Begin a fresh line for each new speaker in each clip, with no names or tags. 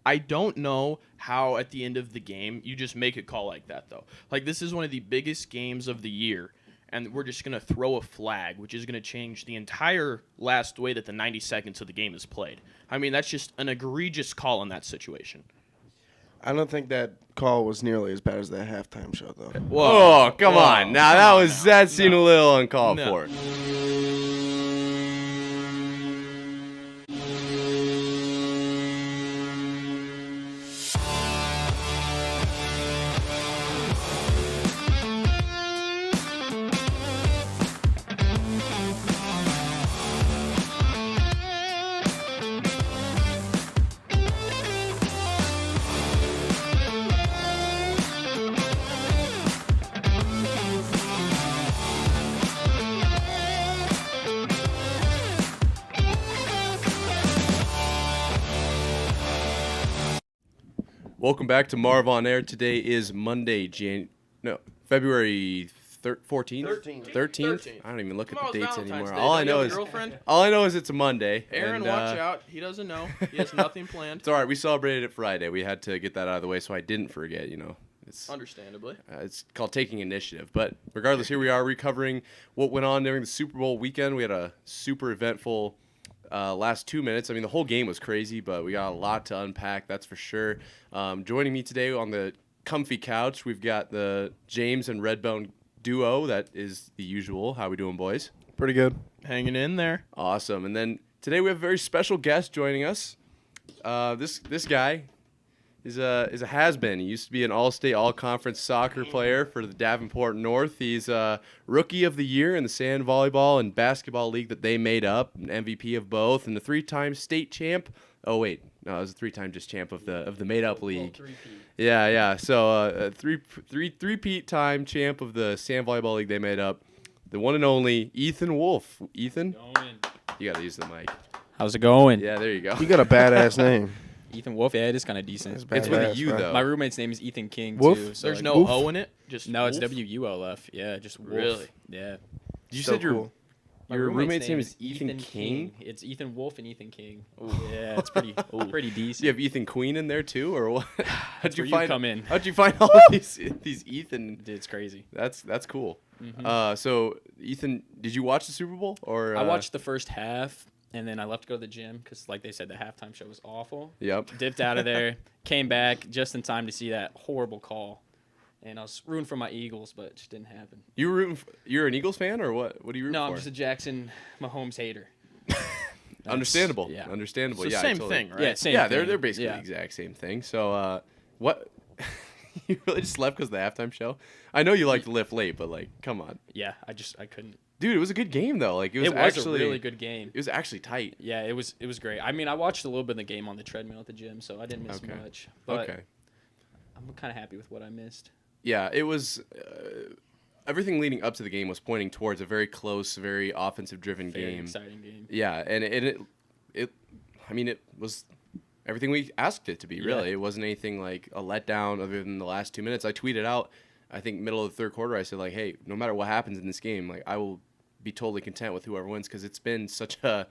I don't know how at the end of the game you just make a call like that, though. Like, this is one of the biggest games of the year, and we're just going to throw a flag, which is going to change the entire last way that the 90 seconds of the game is played. I mean, that's just an egregious call in that situation.
I don't think that call was nearly as bad as that halftime show, though.
Whoa.
Oh, come on. Now, that seemed a little uncalled for. Welcome back to Marv on Air. Today is Monday, February 14th? 13th? I don't even look at the dates anymore. All I know is it's a Monday.
Aaron, watch out. He doesn't know. He has nothing planned.
It's all right. We celebrated it Friday. We had to get that out of the way so I didn't forget,
Understandably.
It's called taking initiative. But regardless, here we are recovering what went on during the Super Bowl weekend. We had a super eventful last 2 minutes. I mean, the whole game was crazy, but we got a lot to unpack, that's for sure. Joining me today on the comfy couch, we've got the James and Redbone duo. That is the usual. How we doing, boys?
Pretty good.
Hanging in there.
Awesome. And then today we have a very special guest joining us. This guy is a has-been. He used to be an all-state, all-conference soccer player for the Davenport North. He's Rookie of the Year in the sand volleyball and basketball league that they made up, an MVP of both, and the 3-time state champ. Oh wait, no, it was a 3-time just champ of the made-up league. Yeah. So three-peat time champ of the sand volleyball league they made up. The one and only Ethan Wulf. Ethan, you gotta use the mic.
How's it going?
Yeah, there you go.
You got a badass name.
Ethan Wolf, yeah, it is kind of decent.
It's
It's with a U, though.
My roommate's name is Ethan King,
Wolf?
too. So
There's
like,
no O in it? Just
No, it's
Wolf?
W-U-L-F. Yeah, just Wolf.
Really?
Yeah.
You
So
said your
cool.
My
roommate's name is Ethan King?
It's Ethan Wolf and Ethan King. Yeah, it's pretty decent.
Do you have Ethan Queen in there too, or what? How'd
where you come in.
How'd you find all of these Ethan?
Dude, it's crazy.
That's cool.
Mm-hmm.
So Ethan, did you watch the Super Bowl or?
I watched the first half, and then I left to go to the gym because, like they said, the halftime show was awful.
Yep.
Dipped out of there, came back just in time to see that horrible call. And I was rooting for my Eagles, but it just didn't happen.
You're an Eagles fan or what? What do you root for?
No, I'm just a Jackson Mahomes hater.
Understandable.
Yeah.
Understandable.
It's the
yeah,
same
totally.
thing, right?
Yeah, same
Yeah,
thing.
they're basically
Yeah.
the exact same thing. So what? You really just left because of the halftime show? I know you like to lift late, but like, come on,
Yeah, I couldn't.
dude. It was a good game though. Like
It was
actually
a really good game.
It was actually tight.
Yeah, it was great. I mean, I watched a little bit of the game on the treadmill at the gym, so I didn't miss
Okay.
much. But
Okay.
I'm kind of happy with what I missed.
Yeah, it was. Everything leading up to the game was pointing towards a very close, very offensive-driven
Very
game.
exciting game.
Yeah, and it was everything we asked it to be. Really,
Yeah.
it wasn't anything like a letdown other than the last 2 minutes. I tweeted out, I think middle of the third quarter, I said like, hey, no matter what happens in this game, like I will be totally content with whoever wins because it's been such a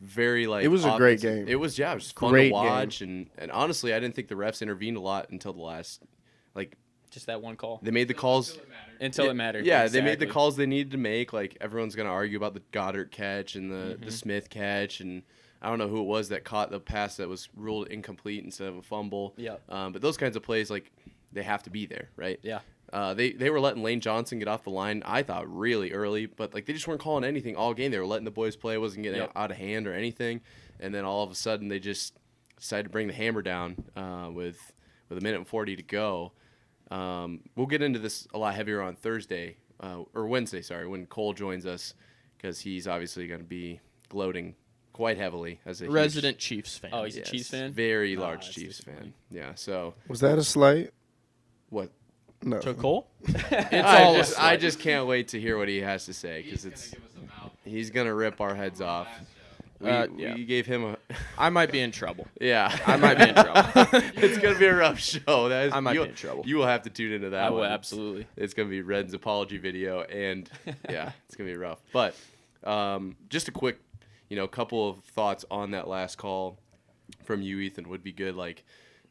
very like.
It was a great
offensive-
game.
It was it was fun
Great
to watch and honestly, I didn't think the refs intervened a lot until the last like.
Just that one call.
They made the calls
Until it mattered.
Yeah, they made the
Exactly.
calls they needed to make. Like everyone's gonna argue about the Goddard catch and the Smith catch, and I don't know who it was that caught the pass that was ruled incomplete instead of a fumble.
Yeah.
But those kinds of plays, like they have to be there, right?
Yeah.
They were letting Lane Johnson get off the line. I thought really early, but like they just weren't calling anything all game. They were letting the boys play. It wasn't getting
Yep.
out of hand or anything. And then all of a sudden they just decided to bring the hammer down with a minute and 40 to go. We'll get into this a lot heavier on Thursday or Wednesday, sorry, when Cole joins us, because he's obviously going to be gloating quite heavily as a
Resident Chiefs fan.
Oh, he's a Chiefs fan?
very
Ah,
large
that's
Chiefs fan.
disappointing.
Yeah. So
Was that a slight?
what?
No.
To Cole?
I just can't wait to hear what he has to say because he's gonna rip our heads off.
Yeah.
We gave him a
I might be in trouble.
yeah.
I might be in trouble.
It's gonna be a rough show. That is,
I might be
you'll-
in trouble.
You will have to tune into that.
I will
one.
absolutely.
It's gonna be Red's apology video, and yeah, it's gonna be rough. But just a quick, couple of thoughts on that last call. from you, Ethan, would be good. Like,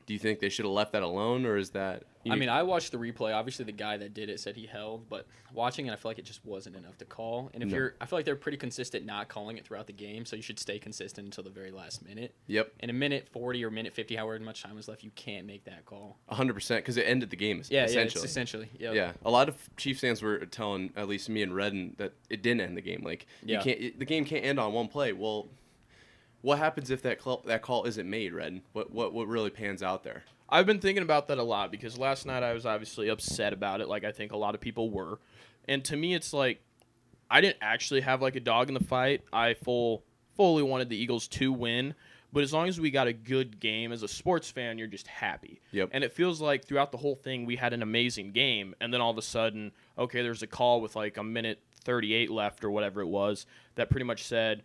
do you think they should have left that alone, or is that?
I mean, I watched the replay. Obviously, the guy that did it said he held, but watching it, I feel like it just wasn't enough to call. And I feel like they're pretty consistent not calling it throughout the game, so you should stay consistent until the very last minute.
Yep.
In a minute 40 or minute 50, however much time was left, you can't make that call.
100%, because it ended the game.
Yeah,
essentially.
it's essentially. Yep.
Yeah, a lot of Chiefs fans were telling at least me and Redden that it didn't end the game. Like, the game can't end on one play. Well, what happens if that call isn't made, Redden? What really pans out there?
I've been thinking about that a lot because last night I was obviously upset about it, like I think a lot of people were. And to me, it's like I didn't actually have like a dog in the fight. I fully wanted the Eagles to win. But as long as we got a good game, as a sports fan, you're just happy.
Yep.
And it feels like throughout the whole thing, we had an amazing game. And then all of a sudden, okay, there's a call with like a minute 38 left or whatever it was that pretty much said,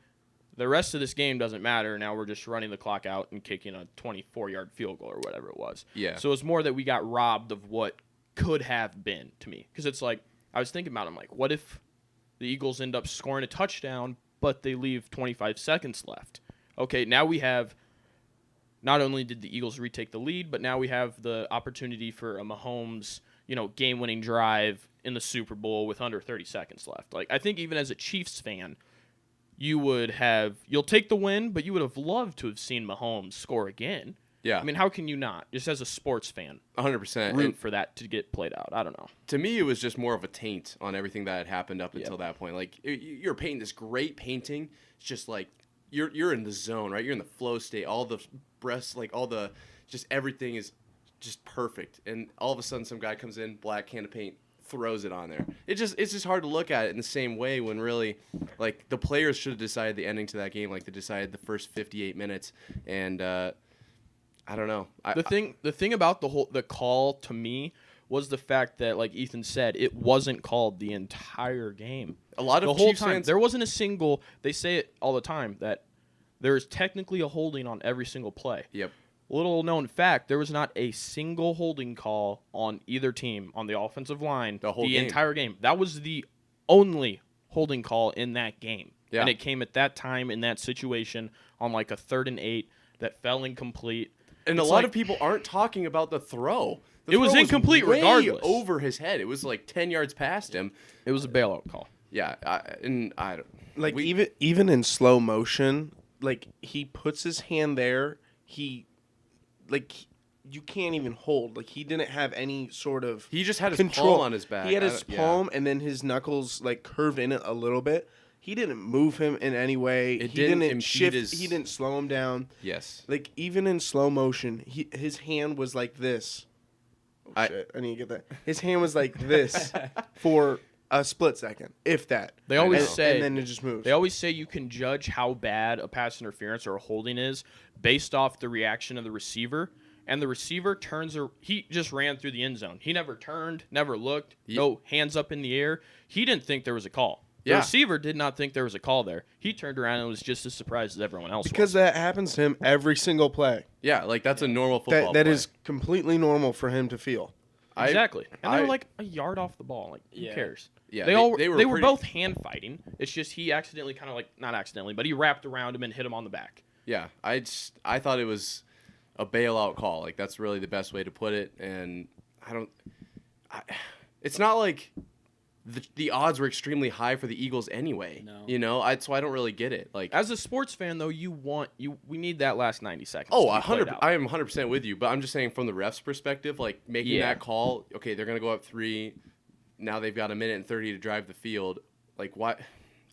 the rest of this game doesn't matter. Now we're just running the clock out and kicking a 24-yard field goal or whatever it was.
Yeah.
So it's more that we got robbed of what could have been to me. Because it's like, I was thinking about it. I'm like, what if the Eagles end up scoring a touchdown, but they leave 25 seconds left? Okay, now we have, not only did the Eagles retake the lead, but now we have the opportunity for a Mahomes, game-winning drive in the Super Bowl with under 30 seconds left. Like, I think even as a Chiefs fan, you'll take the win, but you would have loved to have seen Mahomes score again.
Yeah.
I mean, how can you not? Just as a sports fan,
100%.
root for that to get played out. I don't know.
To me, it was just more of a taint on everything that had happened up until that point. Like, you're painting this great painting. It's just like you're in the zone, right? You're in the flow state. All the breasts, like just everything is just perfect. And all of a sudden, some guy comes in, black can of paint, throws it on there. It's just hard to look at it in the same way when really, like, the players should have decided the ending to that game, like they decided the first 58 minutes. And I don't know.
The thing about the call to me was the fact that, like Ethan said, it wasn't called the entire game.
A lot of
the whole
Chiefs
time
fans,
there wasn't a single. They say it all the time that there is technically a holding on every single play.
Yep.
Little known fact, there was not a single holding call on either team on the offensive line
the game.
Entire game. That was the only holding call in that game.
Yeah.
And it came at that time in that situation on like a 3rd and 8 that fell incomplete.
And a lot of people aren't talking about the throw. The
It was
throw
incomplete
way
regardless.
over his head. It was like 10 yards past him.
It was a bailout call.
Yeah, I don't
Like, even in slow motion, like, he puts his hand there. You can't even hold. Like, he didn't have any sort of
He just had his
control
palm on his back.
He had his palm, and then his knuckles, like, curved in it a little bit. He didn't move him in any way.
It
He
didn't
didn't
impede
shift.
his-
He didn't slow him down.
Yes.
Like, even in slow motion, his hand was like this. Oh, shit. I need to get that. His hand was like this for a split second, if that.
They always
and,
say,
and then it just moves.
They always say you can judge how bad a pass interference or a holding is based off the reaction of the receiver. And the receiver he just ran through the end zone. He never turned, never looked, no hands up in the air. He didn't think there was a call. The receiver did not think there was a call there. He turned around and was just as surprised as everyone else
because
was.
that happens to him every single play.
Yeah, like that's a normal football
That
play.
is completely normal for him to feel.
Exactly. And they were like a yard off the ball. Like, who cares?
Yeah,
they were
pretty-
both hand fighting. It's just he accidentally kind of like, not accidentally, but he wrapped around him and hit him on the back.
Yeah, I thought it was a bailout call. Like, that's really the best way to put it. And it's not like the odds were extremely high for the Eagles anyway.
No.
So I don't really get it. Like,
As a sports fan, though, we need that last 90 seconds.
oh,
to be played
100.
out.
I am 100% with you, but I'm just saying from the refs' perspective, like making that call. Okay, they're gonna go up 3. Now they've got a minute and 30 to drive the field. Like, what?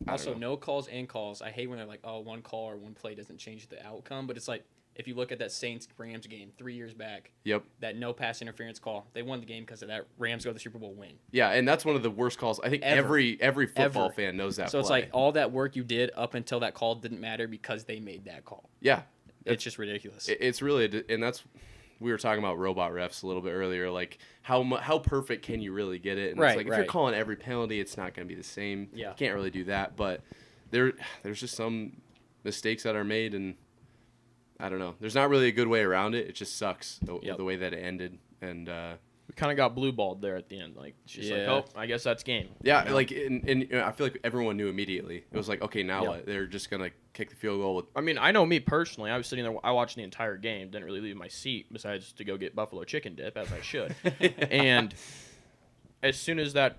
Also, no calls and calls. I hate when they're like, oh, one call or one play doesn't change the outcome. But it's like, if you look at that Saints-Rams game 3 years back,
Yep.
that no pass interference call, they won the game because of that. Rams go to the Super Bowl win.
Yeah, and that's one of the worst calls. I think every football fan knows that.
So it's like all that work you did up until that call didn't matter because they made that call.
yeah,
It's just ridiculous.
it's really, and that's, we were talking about robot refs a little bit earlier. Like, how perfect can you really get it? And
Right,
it's like, if you're
right.
calling every penalty, it's not going to be the same.
Yeah.
You can't really do that. But there's just some mistakes that are made, and I don't know. There's not really a good way around it. It just sucks the way that it ended. And
we kind of got blue balled there at the end. Like, it's just like,
Yeah.
oh, I guess that's game.
Yeah,
You know?
like, and I feel like everyone knew immediately. It was like, okay, now
Yeah.
what? They're just gonna kick the field goal with.
I mean, I know me personally. I was sitting there. I watched the entire game. Didn't really leave my seat besides to go get buffalo chicken dip, as I should. And as soon as that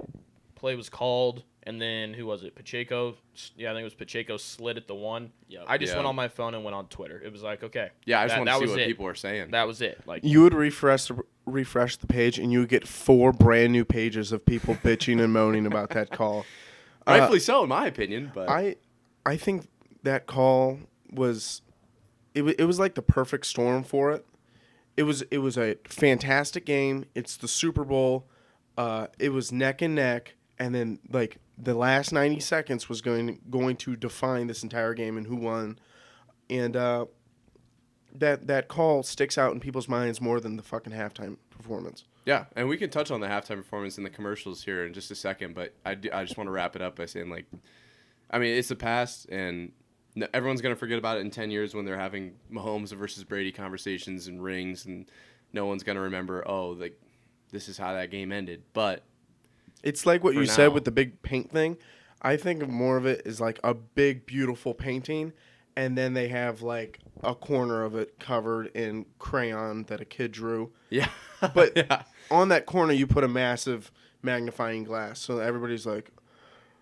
play was called, and then who was it? Pacheco. Yeah, I think it was Pacheco slid at the one.
Yep.
I just
Yeah.
went on my phone and went on Twitter. It was like, okay.
Yeah, I just
that-
want to
that
see
was
what
it.
people are saying.
That was it. Like,
You would refresh the page, and you would get 4 brand new pages of people bitching and moaning about that call.
Rightfully so, in my opinion. But
I think that call was it was like the perfect storm for it. It was a fantastic game. It's the Super Bowl. It was neck and neck, and then like the last 90 seconds was going to define this entire game and who won. And that call sticks out in people's minds more than the fucking halftime performance.
yeah, and we can touch on the halftime performance in the commercials here in just a second. But I just want to wrap it up by saying, like, I mean, it's the past, and everyone's gonna forget about it in 10 years when they're having Mahomes versus Brady conversations and rings, and no one's gonna remember. Oh, like, this is how that game ended. But
It's like what
For
you said
now.
with the big paint thing. I think of more of it as like a big, beautiful painting, and then they have like a corner of it covered in crayon that a kid drew.
yeah,
But
yeah,
on that corner, you put a massive magnifying glass, so everybody's like,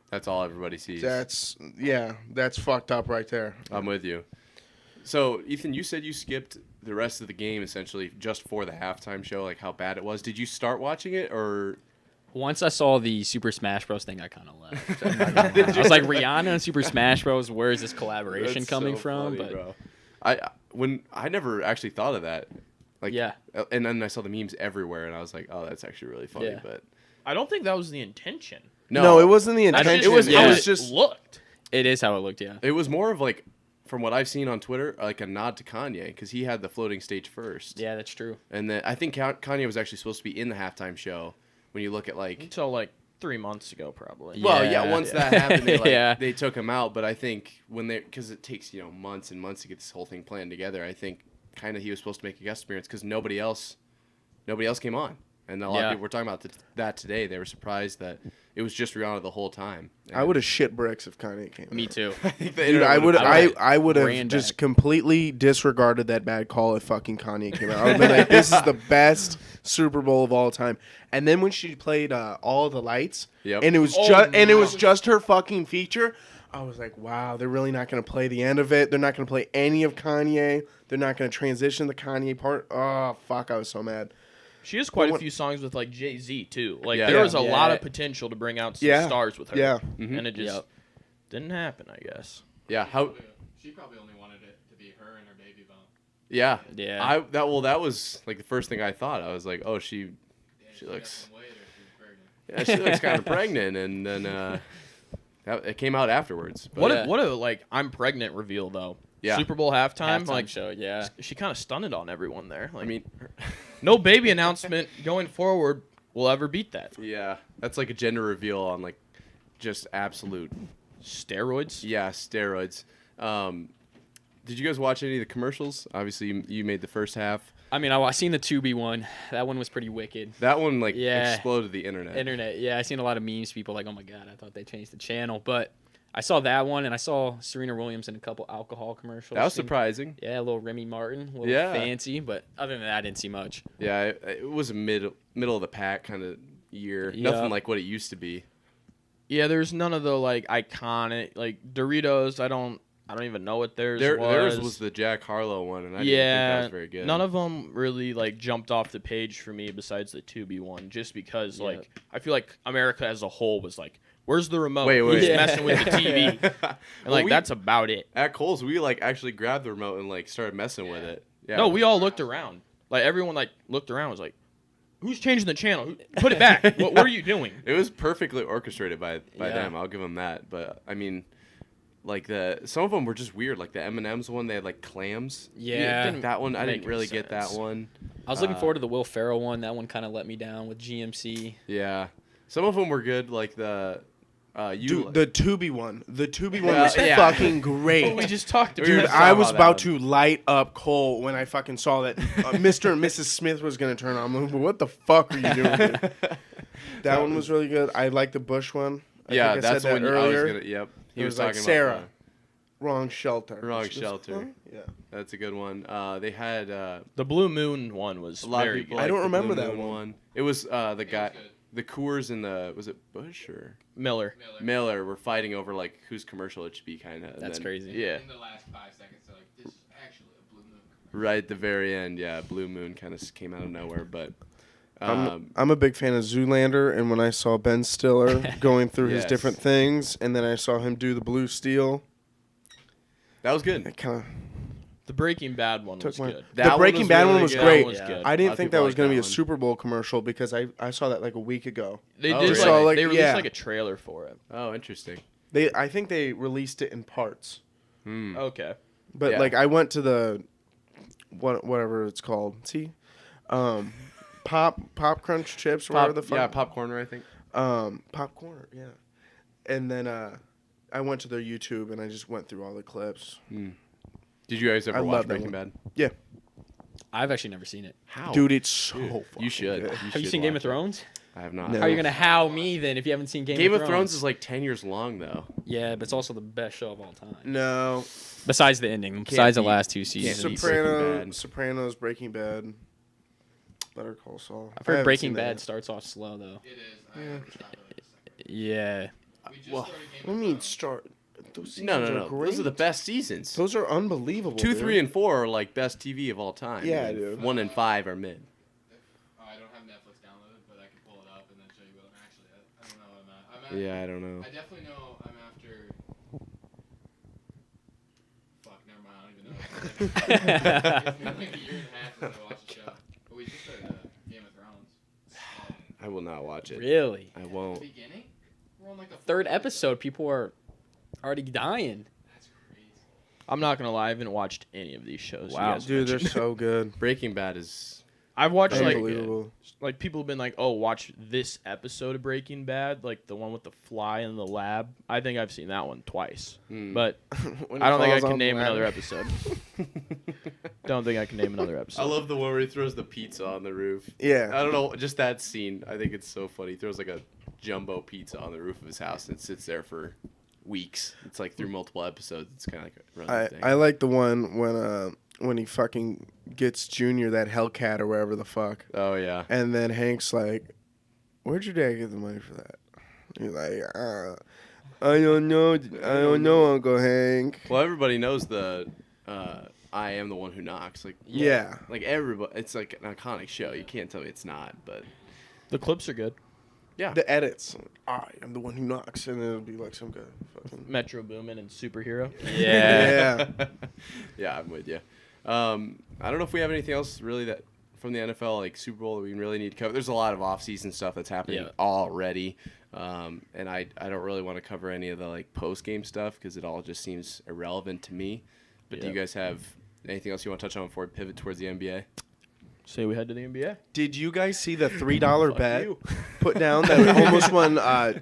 that's all everybody sees.
that's fucked up right there.
I'm with you. So, Ethan, you said you skipped the rest of the game essentially just for the halftime show, like how bad it was. Did you start watching it, or
Once I saw the Super Smash Bros. Thing, I kind of left. I'm not gonna lie. I was like, Rihanna and Super Smash Bros. Where is this collaboration
That's
coming
so
from?
funny,
But
bro. I never actually thought of that. Like,
Yeah.
And then I saw the memes everywhere, and I was like, oh, that's actually really funny.
Yeah.
But
I don't think that was the intention.
No, it wasn't the
That's
intention.
just
It
how
was
it
just
looked.
it is how it looked. Yeah.
it was more of like, from what I've seen on Twitter, like a nod to Kanye, because he had the floating stage first.
Yeah, that's true.
And then I think Kanye was actually supposed to be in the halftime show. When you look at like,
Until like 3 months ago, probably.
well,
Yeah.
yeah, once that happened, they, like,
Yeah.
they took him out. But I think because it takes months and months to get this whole thing planned together, I think kind of he was supposed to make a guest appearance because nobody else came on. And a lot of
Yeah.
people were talking about that today. They were surprised that it was just Rihanna the whole time.
I would have shit bricks if Kanye came.
Me
out.
too.
I think the
Dude,
internet
I would
would've-
I would have
ran
just
back.
completely disregarded that bad call if fucking Kanye came out. I would have been like, this is the best Super Bowl of all time. And then when she played All the Lights,
Yep.
and it was
Oh,
just and it
no.
was just her fucking feature, I was like, wow, they're really not going to play the end of it. They're not going to play any of Kanye. They're not going to transition the Kanye part. Oh, fuck, I was so mad.
She has quite a
What-
few songs with like Jay-Z too. Like
Yeah.
there was a
Yeah.
lot of potential to bring out some
Yeah.
stars with her.
Yeah.
Mhm.
And it just
Yep.
didn't happen, I guess.
Yeah, how?
She probably only wanted it to be her and her baby bump.
Yeah,
Yeah.
that was like the first thing I thought. I was like, oh, she
And
She
got
looks-
some weight or she was pregnant.
yeah, she looks kind of pregnant, and then it came out afterwards. But
What
Yeah.
a what a like I'm pregnant reveal though.
Yeah.
Super Bowl halftime,
Halftime
like
show. Yeah.
she kind of stunned on everyone there. Like,
I mean,
no baby announcement going forward will ever beat that.
yeah, that's like a gender reveal on like just absolute
Steroids.
steroids. Did you guys watch any of the commercials? Obviously, you made the first half.
I mean, I seen the Tubi one. That one was pretty wicked.
That one
Yeah.
exploded the internet.
Internet. Yeah, I seen a lot of memes. People like, oh my god, I thought they changed the channel. But I saw that one, and I saw Serena Williams in a couple alcohol commercials.
That was
Seemed-
surprising.
Yeah, a little Remy Martin, a little
Yeah.
fancy. But other than that, I didn't see much.
Yeah, it was a middle of the pack kind of year.
Yeah.
Nothing like what it used to be.
Yeah, there's none of the like iconic like Doritos. I don't even know what theirs was.
Theirs was the Jack Harlow one, and I didn't think that was very good.
None of them really like jumped off the page for me besides the Tubi one, just because
Yeah.
like I feel like America as a whole was like, "Where's the remote?
Wait,
Who's
wait.
messing with the TV?" And
Well,
like
we-
that's about it.
At Kohl's, we like actually grabbed the remote and like started messing with it. Yeah.
No, we all looked around. Like everyone like looked around, was like, "Who's changing the channel? Put it back. What are you doing?"
It was perfectly orchestrated by
Yeah.
them. I'll give them that. But I mean, like some of them were just weird. Like the M&M's one, they had like clams.
Yeah.
didn't
That one I
make
didn't really
any
get that
sense.
one.
I was looking forward to the Will Ferrell one. That one kind of let me down with GMC.
Yeah, some of them were good. Like the
Dude, the Tubi one. The Tubi one
Yeah,
was
yeah.
fucking great.
we just talked about
Dude,
just
I
talking
was
about
about
that
to light up Cole when I fucking saw that Mr. and Mrs. Smith was going to turn on. I'm like, what the fuck are you doing, dude? That one was really good. I like the Bush one. I
Yeah,
think I
that's
said
the
that
one I was
earlier.
gonna. Yep. He
It
was
was like
talking
Sarah.
about
Wrong shelter.
Wrong
She goes,
shelter.
"Huh?" Yeah.
that's a good one. They had
The Blue Moon one was
a lot
very
of people.
good.
I don't
liked the
remember
Blue
that
Moon
one.
It was the guy,
good.
the Coors and the was it Bush or
Miller.
Miller were fighting over like whose commercial it should be, kind of.
That's crazy.
Yeah.
In the last 5 seconds, they're like, this is actually a Blue Moon.
Right at the very end, yeah, Blue Moon kind of came out of nowhere, but
I'm a big fan of Zoolander, and when I saw Ben Stiller going through his
Yes.
different things, and then I saw him do the Blue Steel,
that was good.
it kind of
The Breaking Bad one
took
was
my.
good.
That
The Breaking
was
Bad
really
one was
good.
great.
That was good.
I
A lot
didn't
of
think
people
that was
like
going to be
that
a
one.
Super Bowl commercial because I saw that like a week ago.
They
Oh,
did
really?
like,
So, like,
they released
yeah.
like a trailer for it.
Oh, interesting.
I think they released it in parts,
Okay.
but
Yeah.
like I went to the whatever it's called. See, pop crunch chips, whatever the fuck.
Yeah, popcorn, I think.
Popcorn, yeah. And then I went to their YouTube and I just went through all the clips.
Did you guys ever
I
watch
love that
Breaking
one.
Bad?
Yeah,
I've actually never seen it.
How?
dude, it's so.
Dude,
fucking
you should.
good.
Have you seen Game of Thrones?
I have not.
No.
How are you gonna how me then if you haven't seen
Game of Thrones is like 10 years long though.
Yeah, but it's also the best show of all time.
No,
Besides the ending, besides the
beat-
last 2
can't
seasons.
beat Breaking Bad.
Sopranos, Breaking Bad, Better Call Saul.
I've
I
heard
haven't
Breaking
seen that
Bad
yet.
starts off slow though.
It is. I haven't stopped it in a second.
Yeah.
We just
Well,
started Game
What
of
me mean
Thrones.
start? Those seasons
No.
are great.
Those are the best seasons.
Those are unbelievable.
2,
dude.
3, and 4 are like best TV of all time.
Yeah,
and
dude.
1 and 5 are mid.
I don't have Netflix downloaded, but I can pull it up and then show you what I'm actually at. I don't know what I'm at.
Yeah, I don't know.
I definitely know I'm after. Fuck, never mind. I don't even know. It's been like a year and a half since I watched the show. But we just started Game of Thrones.
I will not watch it.
Really?
I
The
won't.
beginning? We're on like the
Third
fourth
episode, people are already dying.
That's crazy.
I'm not gonna lie, I haven't watched any of these shows. you
Wow.
guys
Dude, they're
mentioned.
so good.
Breaking Bad is.
I've watched
Unbelievable.
like people have been like, oh, watch this episode of Breaking Bad, like the one with the fly in the lab. I think I've seen that one twice, but
When
I
he
don't think I
falls
can
on
name
the
another
ladder.
episode. Don't think I can name another episode.
I love the one where he throws the pizza on the roof.
Yeah.
I don't know, just that scene. I think it's so funny. He throws like a jumbo pizza on the roof of his house and it sits there for weeks. It's like through multiple episodes. It's kind of like a running thing.
I like the one when he fucking gets Junior that Hellcat or wherever the fuck,
Oh yeah.
and then Hank's like, "Where'd your dad get the money for that?" He's like, "I don't know, Uncle Hank."
Well, everybody knows the I am the one who knocks. Like
Yeah.
like everybody. It's like an iconic show. You can't tell me it's not. But
The clips are good.
yeah.
The edits. I am the one who knocks, and it'll be like some guy fucking.
Metro Boomin and Superhero.
Yeah.
Yeah, I'm with you. I don't know if we have anything else really that from the NFL, like Super Bowl, that we really need to cover. There's a lot of off-season stuff that's happening
Yeah.
already, and I don't really want to cover any of the like post-game stuff because it all just seems irrelevant to me. But do you
Yeah.
guys have anything else you want to touch on before we pivot towards the NBA?
Say we head to the NBA.
Did you guys see the $3 bet
you.
put down that almost won? I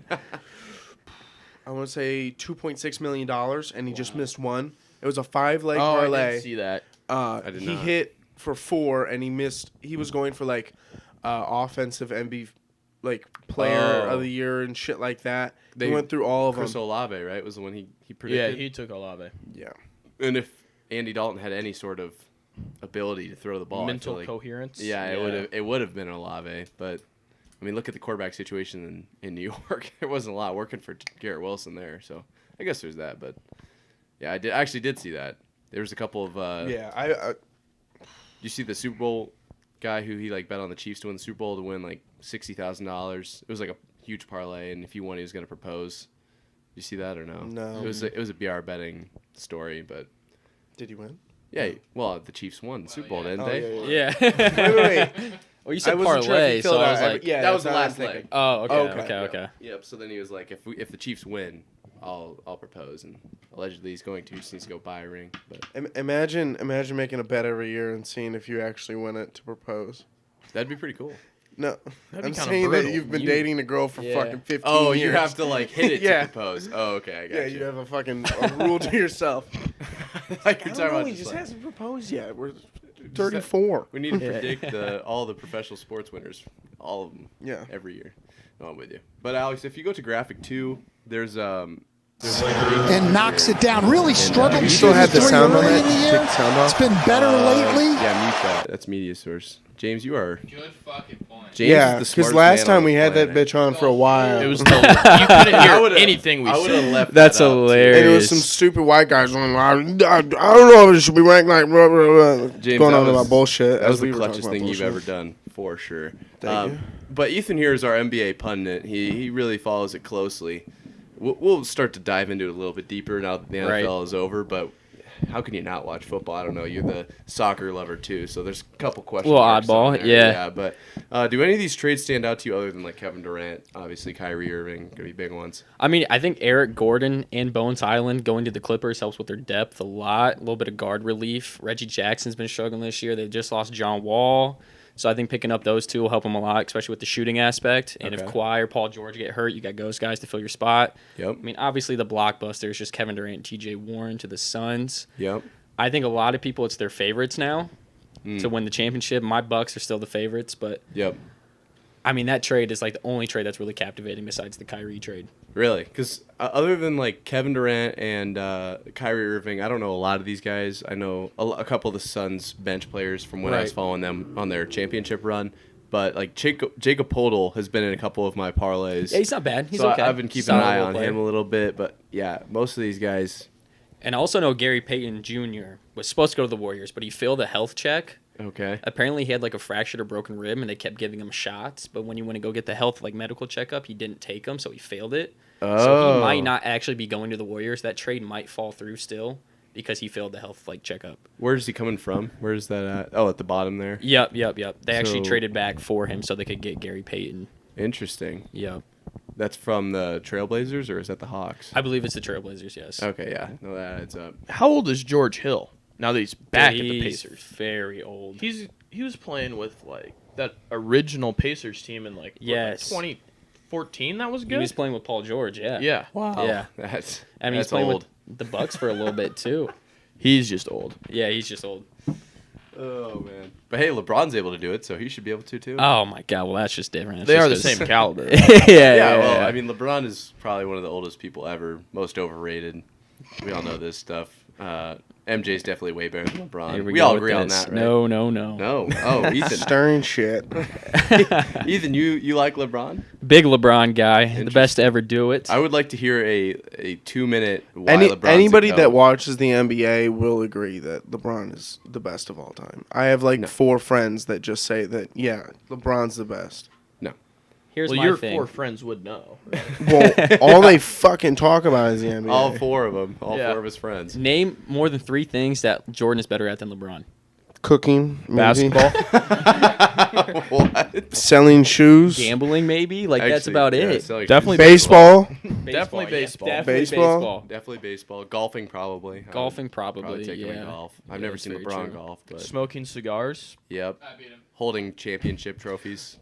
want to say $2.6 million, and he just missed one. It was a 5-leg
Oh, I
parlay.
did see that.
did
He
not.
hit for 4, and he missed. He was going for like offensive MB, like player
Oh.
of the year and shit like that.
They
He went through all of
Chris
them.
Olave, right, was the one he
Yeah,
predicted.
he took Olave.
Yeah.
And if Andy Dalton had any sort of ability to throw the ball, I
Mental
feel like,
coherence.
yeah, it would have been Olave. But I mean, look at the quarterback situation in New York. There wasn't a lot working for Garrett Wilson there, so I guess there's that. But yeah, I did see that. There was a couple of
Yeah. I
you see the Super Bowl guy who he like bet on the Chiefs to win the Super Bowl to win like $60,000. It was like a huge parlay, and if he won, he was gonna propose. You see that or no?
No.
It was a BR betting story, but
did he win?
yeah. Well, the Chiefs won the Super Bowl, didn't
Oh,
they?
yeah.
Yeah.
Wait.
Well, you
I
said
wasn't sure if
parlay,
he
so
filled
I
out
was
every-
like,
yeah,
that was
that's
the
what I
last leg.
thinking.
oh, okay,
Okay.
okay, okay.
Yep. So then he was like, if the Chiefs win, I'll propose, and allegedly he's going to. He just needs to go buy a ring. But
Imagine making a bet every year and seeing if you actually win it to propose.
that'd be pretty cool.
No,
That'd
I'm
be kinda
saying that
brutal.
you've been
You-
dating a girl for
Yeah.
fucking 15
Oh,
years.
you have to like hit it
Yeah.
to propose. Oh, okay, I got
Yeah,
you.
you have a fucking rule to yourself.
Like
I
you're
don't
talking
know,
about
he
just
just
like,
hasn't proposed yet. We're 34.
we need to predict all the professional sports winners, all of them.
Yeah.
Every year. No, I'm with you. But Alex, if you go to graphic 2, there's
and knocks it down. Really struggled.
You still had the
shooting
sound on
early
that?
in the year.
Take the sound off?
It's been better lately.
Yeah, mute that. That's media source. James, you are.
Good fucking point.
James
Yeah,
is the
because
smartest
last
man
time
on
we
the
had that
planet.
bitch on for a while.
It was the you couldn't
I
hear
would've-
anything we
I would
said.
have left.
That's
that up, too.
hilarious.
And it was some stupid white guys going, I don't know if it should be ranked like blah, blah, blah.
James,
going
that
on
was-
about bullshit.
That was
as
the
we were talking
clutchest
about
thing you've
bullshit.
ever done, for sure.
Thank you.
But Ethan here is our NBA pundit. He really follows it closely. We'll start to dive into it a little bit deeper now that the NFL is over. But how can you not watch football? I don't know. You're the soccer lover too, so there's a couple questions.
Little oddball, yeah.
But do any of these trades stand out to you other than like Kevin Durant? Obviously, Kyrie Irving gonna be big ones.
I mean, I think Eric Gordon and Bones Highland going to the Clippers helps with their depth a lot. A little bit of guard relief. Reggie Jackson's been struggling this year. They just lost John Wall. So I think picking up those two will help them a lot, especially with the shooting aspect. And if
Okay.
Kawhi or Paul George get hurt, you got those guys to fill your spot.
Yep.
I mean, obviously the blockbuster is just Kevin Durant and TJ Warren to the Suns.
Yep.
I think a lot of people, it's their favorites now to win the championship. My Bucks are still the favorites, but
Yep.
I mean, that trade is like the only trade that's really captivating besides the Kyrie trade.
Really? Because other than like Kevin Durant and Kyrie Irving, I don't know a lot of these guys. I know a couple of the Suns bench players from when I was
Right.
following them on their championship run. But like Jacob Poeltl has been in a couple of my parlays.
Yeah, he's not bad. He's
so
okay.
I've been keeping an
Solid
eye
little
on
player.
him a little bit. But yeah, most of these guys.
And I also know Gary Payton Jr. was supposed to go to the Warriors, but he failed a health check.
Okay.
Apparently, he had like a fractured or broken rib, and they kept giving him shots. But when you went to go get the health medical checkup, he didn't take them, so he failed it. So
Oh.
he might not actually be going to the Warriors. That trade might fall through still because he failed the health checkup.
Where's he coming from? Where's that at? Oh, at the bottom there.
Yep. They actually
So-
traded back for him so they could get Gary Payton.
Interesting.
Yep.
That's from the Trailblazers, or is that the Hawks?
I believe it's the Trailblazers. Yes.
Okay, yeah. No, that adds up.
How old is George Hill now that he's back at the
He's
Pacers?
very old.
He was playing with like that original Pacers team in like
Yes.
2014. That was
He
good.
was playing with Paul George. Yeah.
Yeah.
Wow.
Yeah.
That's
I mean, he's
that's
playing
old.
with the Bucks for a little bit too.
He's just old.
Yeah, he's just old.
Oh man. But hey, LeBron's able to do it, so he should be able to too.
Oh my God! Well, that's just different. That's
They are
just
the
'cause-
same caliber.
yeah, well, I mean, LeBron is probably one of the oldest people ever, most overrated. We all know this stuff. MJ's definitely way better than LeBron.
Here
We
go
all
with
agree on
this.
that, right?
No.
No. Oh, Ethan.
Stirring shit.
Ethan, you like LeBron?
Big LeBron guy, the best to ever do it.
I would like to hear a 2-minute why LeBron's
Anybody
a
that
goat.
watches the NBA will agree that LeBron is the best of all time. I have like 4 friends that just say that, yeah, LeBron's the best.
Here's
Well,
my
your
thing.
4 friends would know.
Well, all they fucking talk about is the NBA.
All 4 of them,
Yeah.
4 of his friends.
Name more than 3 things that Jordan is better at than LeBron.
Cooking, maybe.
Basketball.
What?
Selling shoes,
Gambling, maybe. Like that's
Actually,
about
yeah,
it.
so like-
Definitely
baseball.
Definitely baseball.
Definitely
Baseball?
baseball.
Definitely baseball. Golfing, probably.
Golfing,
I would
probably.
take him in
Yeah.
golf. I've
Yeah,
never
that's
seen
very
LeBron
true.
golf, but
Smoking cigars.
yep.
I beat him.
Holding championship trophies.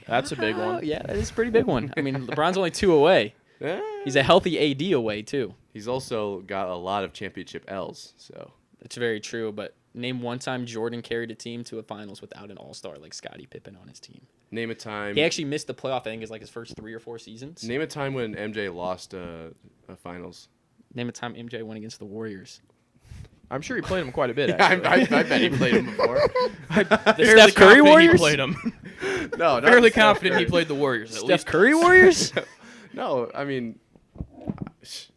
That's a big
Oh,
one.
yeah, that is a pretty big one. I mean, LeBron's only 2 away. He's a healthy AD away too.
He's also got a lot of championship L's. So
That's very true. But name one time Jordan carried a team to a finals without an All-Star like Scottie Pippen on his team.
name a time.
He actually missed the playoff. I think is like his first 3 or 4 seasons.
Name a time when MJ lost a finals.
Name a time MJ went against the Warriors.
I'm sure he played him quite a bit.
I
Actually.
bet he played him before.
The
Fairly
Steph Curry
confident
Warriors.
He played him.
No, not
Fairly
Steph
confident he
Curry.
played the Warriors. At
Steph
least.
Curry Warriors.
No, I mean,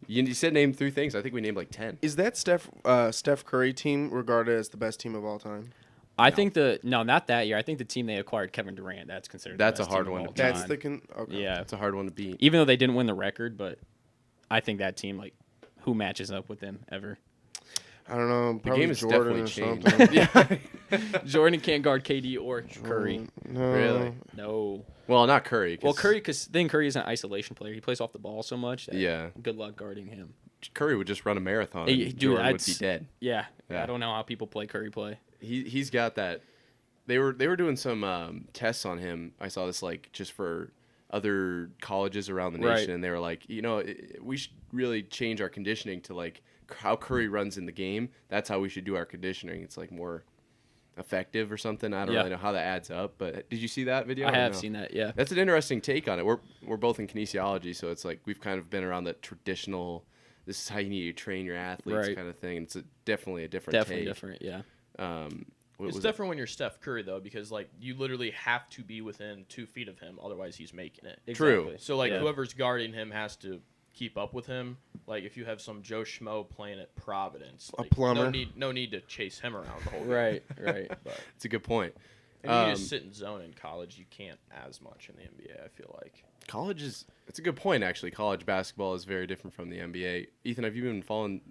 you said name 3 things. I think we named like 10.
Is that Steph Curry team regarded as the best team of all time?
I think not that year. I think the team they acquired Kevin Durant. That's considered.
That's
the
a
best
hard
team of
one
all
to
That's
time.
okay.
Yeah.
That's a hard one to beat.
Even though they didn't win the record, but I think that team who matches up with them ever.
I don't know.
The
Probably
game has
Jordan
definitely
or
changed.
something.
Yeah.
Jordan can't guard KD or Curry.
No.
Really?
No.
Well, not Curry.
Well, Curry, because then Curry is an isolation player. He plays off the ball so much. That
Yeah.
Good luck guarding him.
Curry would just run a marathon.
Hey,
And
dude,
Jordan would be
that's-
dead.
Yeah.
Yeah.
I don't know how people play Curry play.
He's got that they were doing some tests on him. I saw this like just for other colleges around the nation,
Right.
and they were like, we should really change our conditioning to like how Curry runs in the game. That's how we should do our conditioning. It's like more effective or something. I don't
Yeah.
really know how that adds up, but did you see that video?
I
or
have
no?
seen that. Yeah.
That's an interesting take on it. We're both in kinesiology, so it's like we've kind of been around the traditional. This is how you need to train your athletes,
Right.
kind of thing. It's definitely a different
Definitely
take.
different. Yeah.
What
It's
was it?
different when you're Steph Curry though, because like you literally have to be within 2 feet of him, otherwise he's making it.
True.
Exactly.
So like
Yeah.
whoever's guarding him has to keep up with him. Like if you have some Joe Schmo playing at Providence,
A
like,
plumber.
no need to chase him around the whole game.
Right. Right.
But
It's a good point.
if you just sit in zone in college, you can't as much in the NBA. I feel like.
College it's a good point actually. College basketball is very different from the NBA. Ethan, have you been following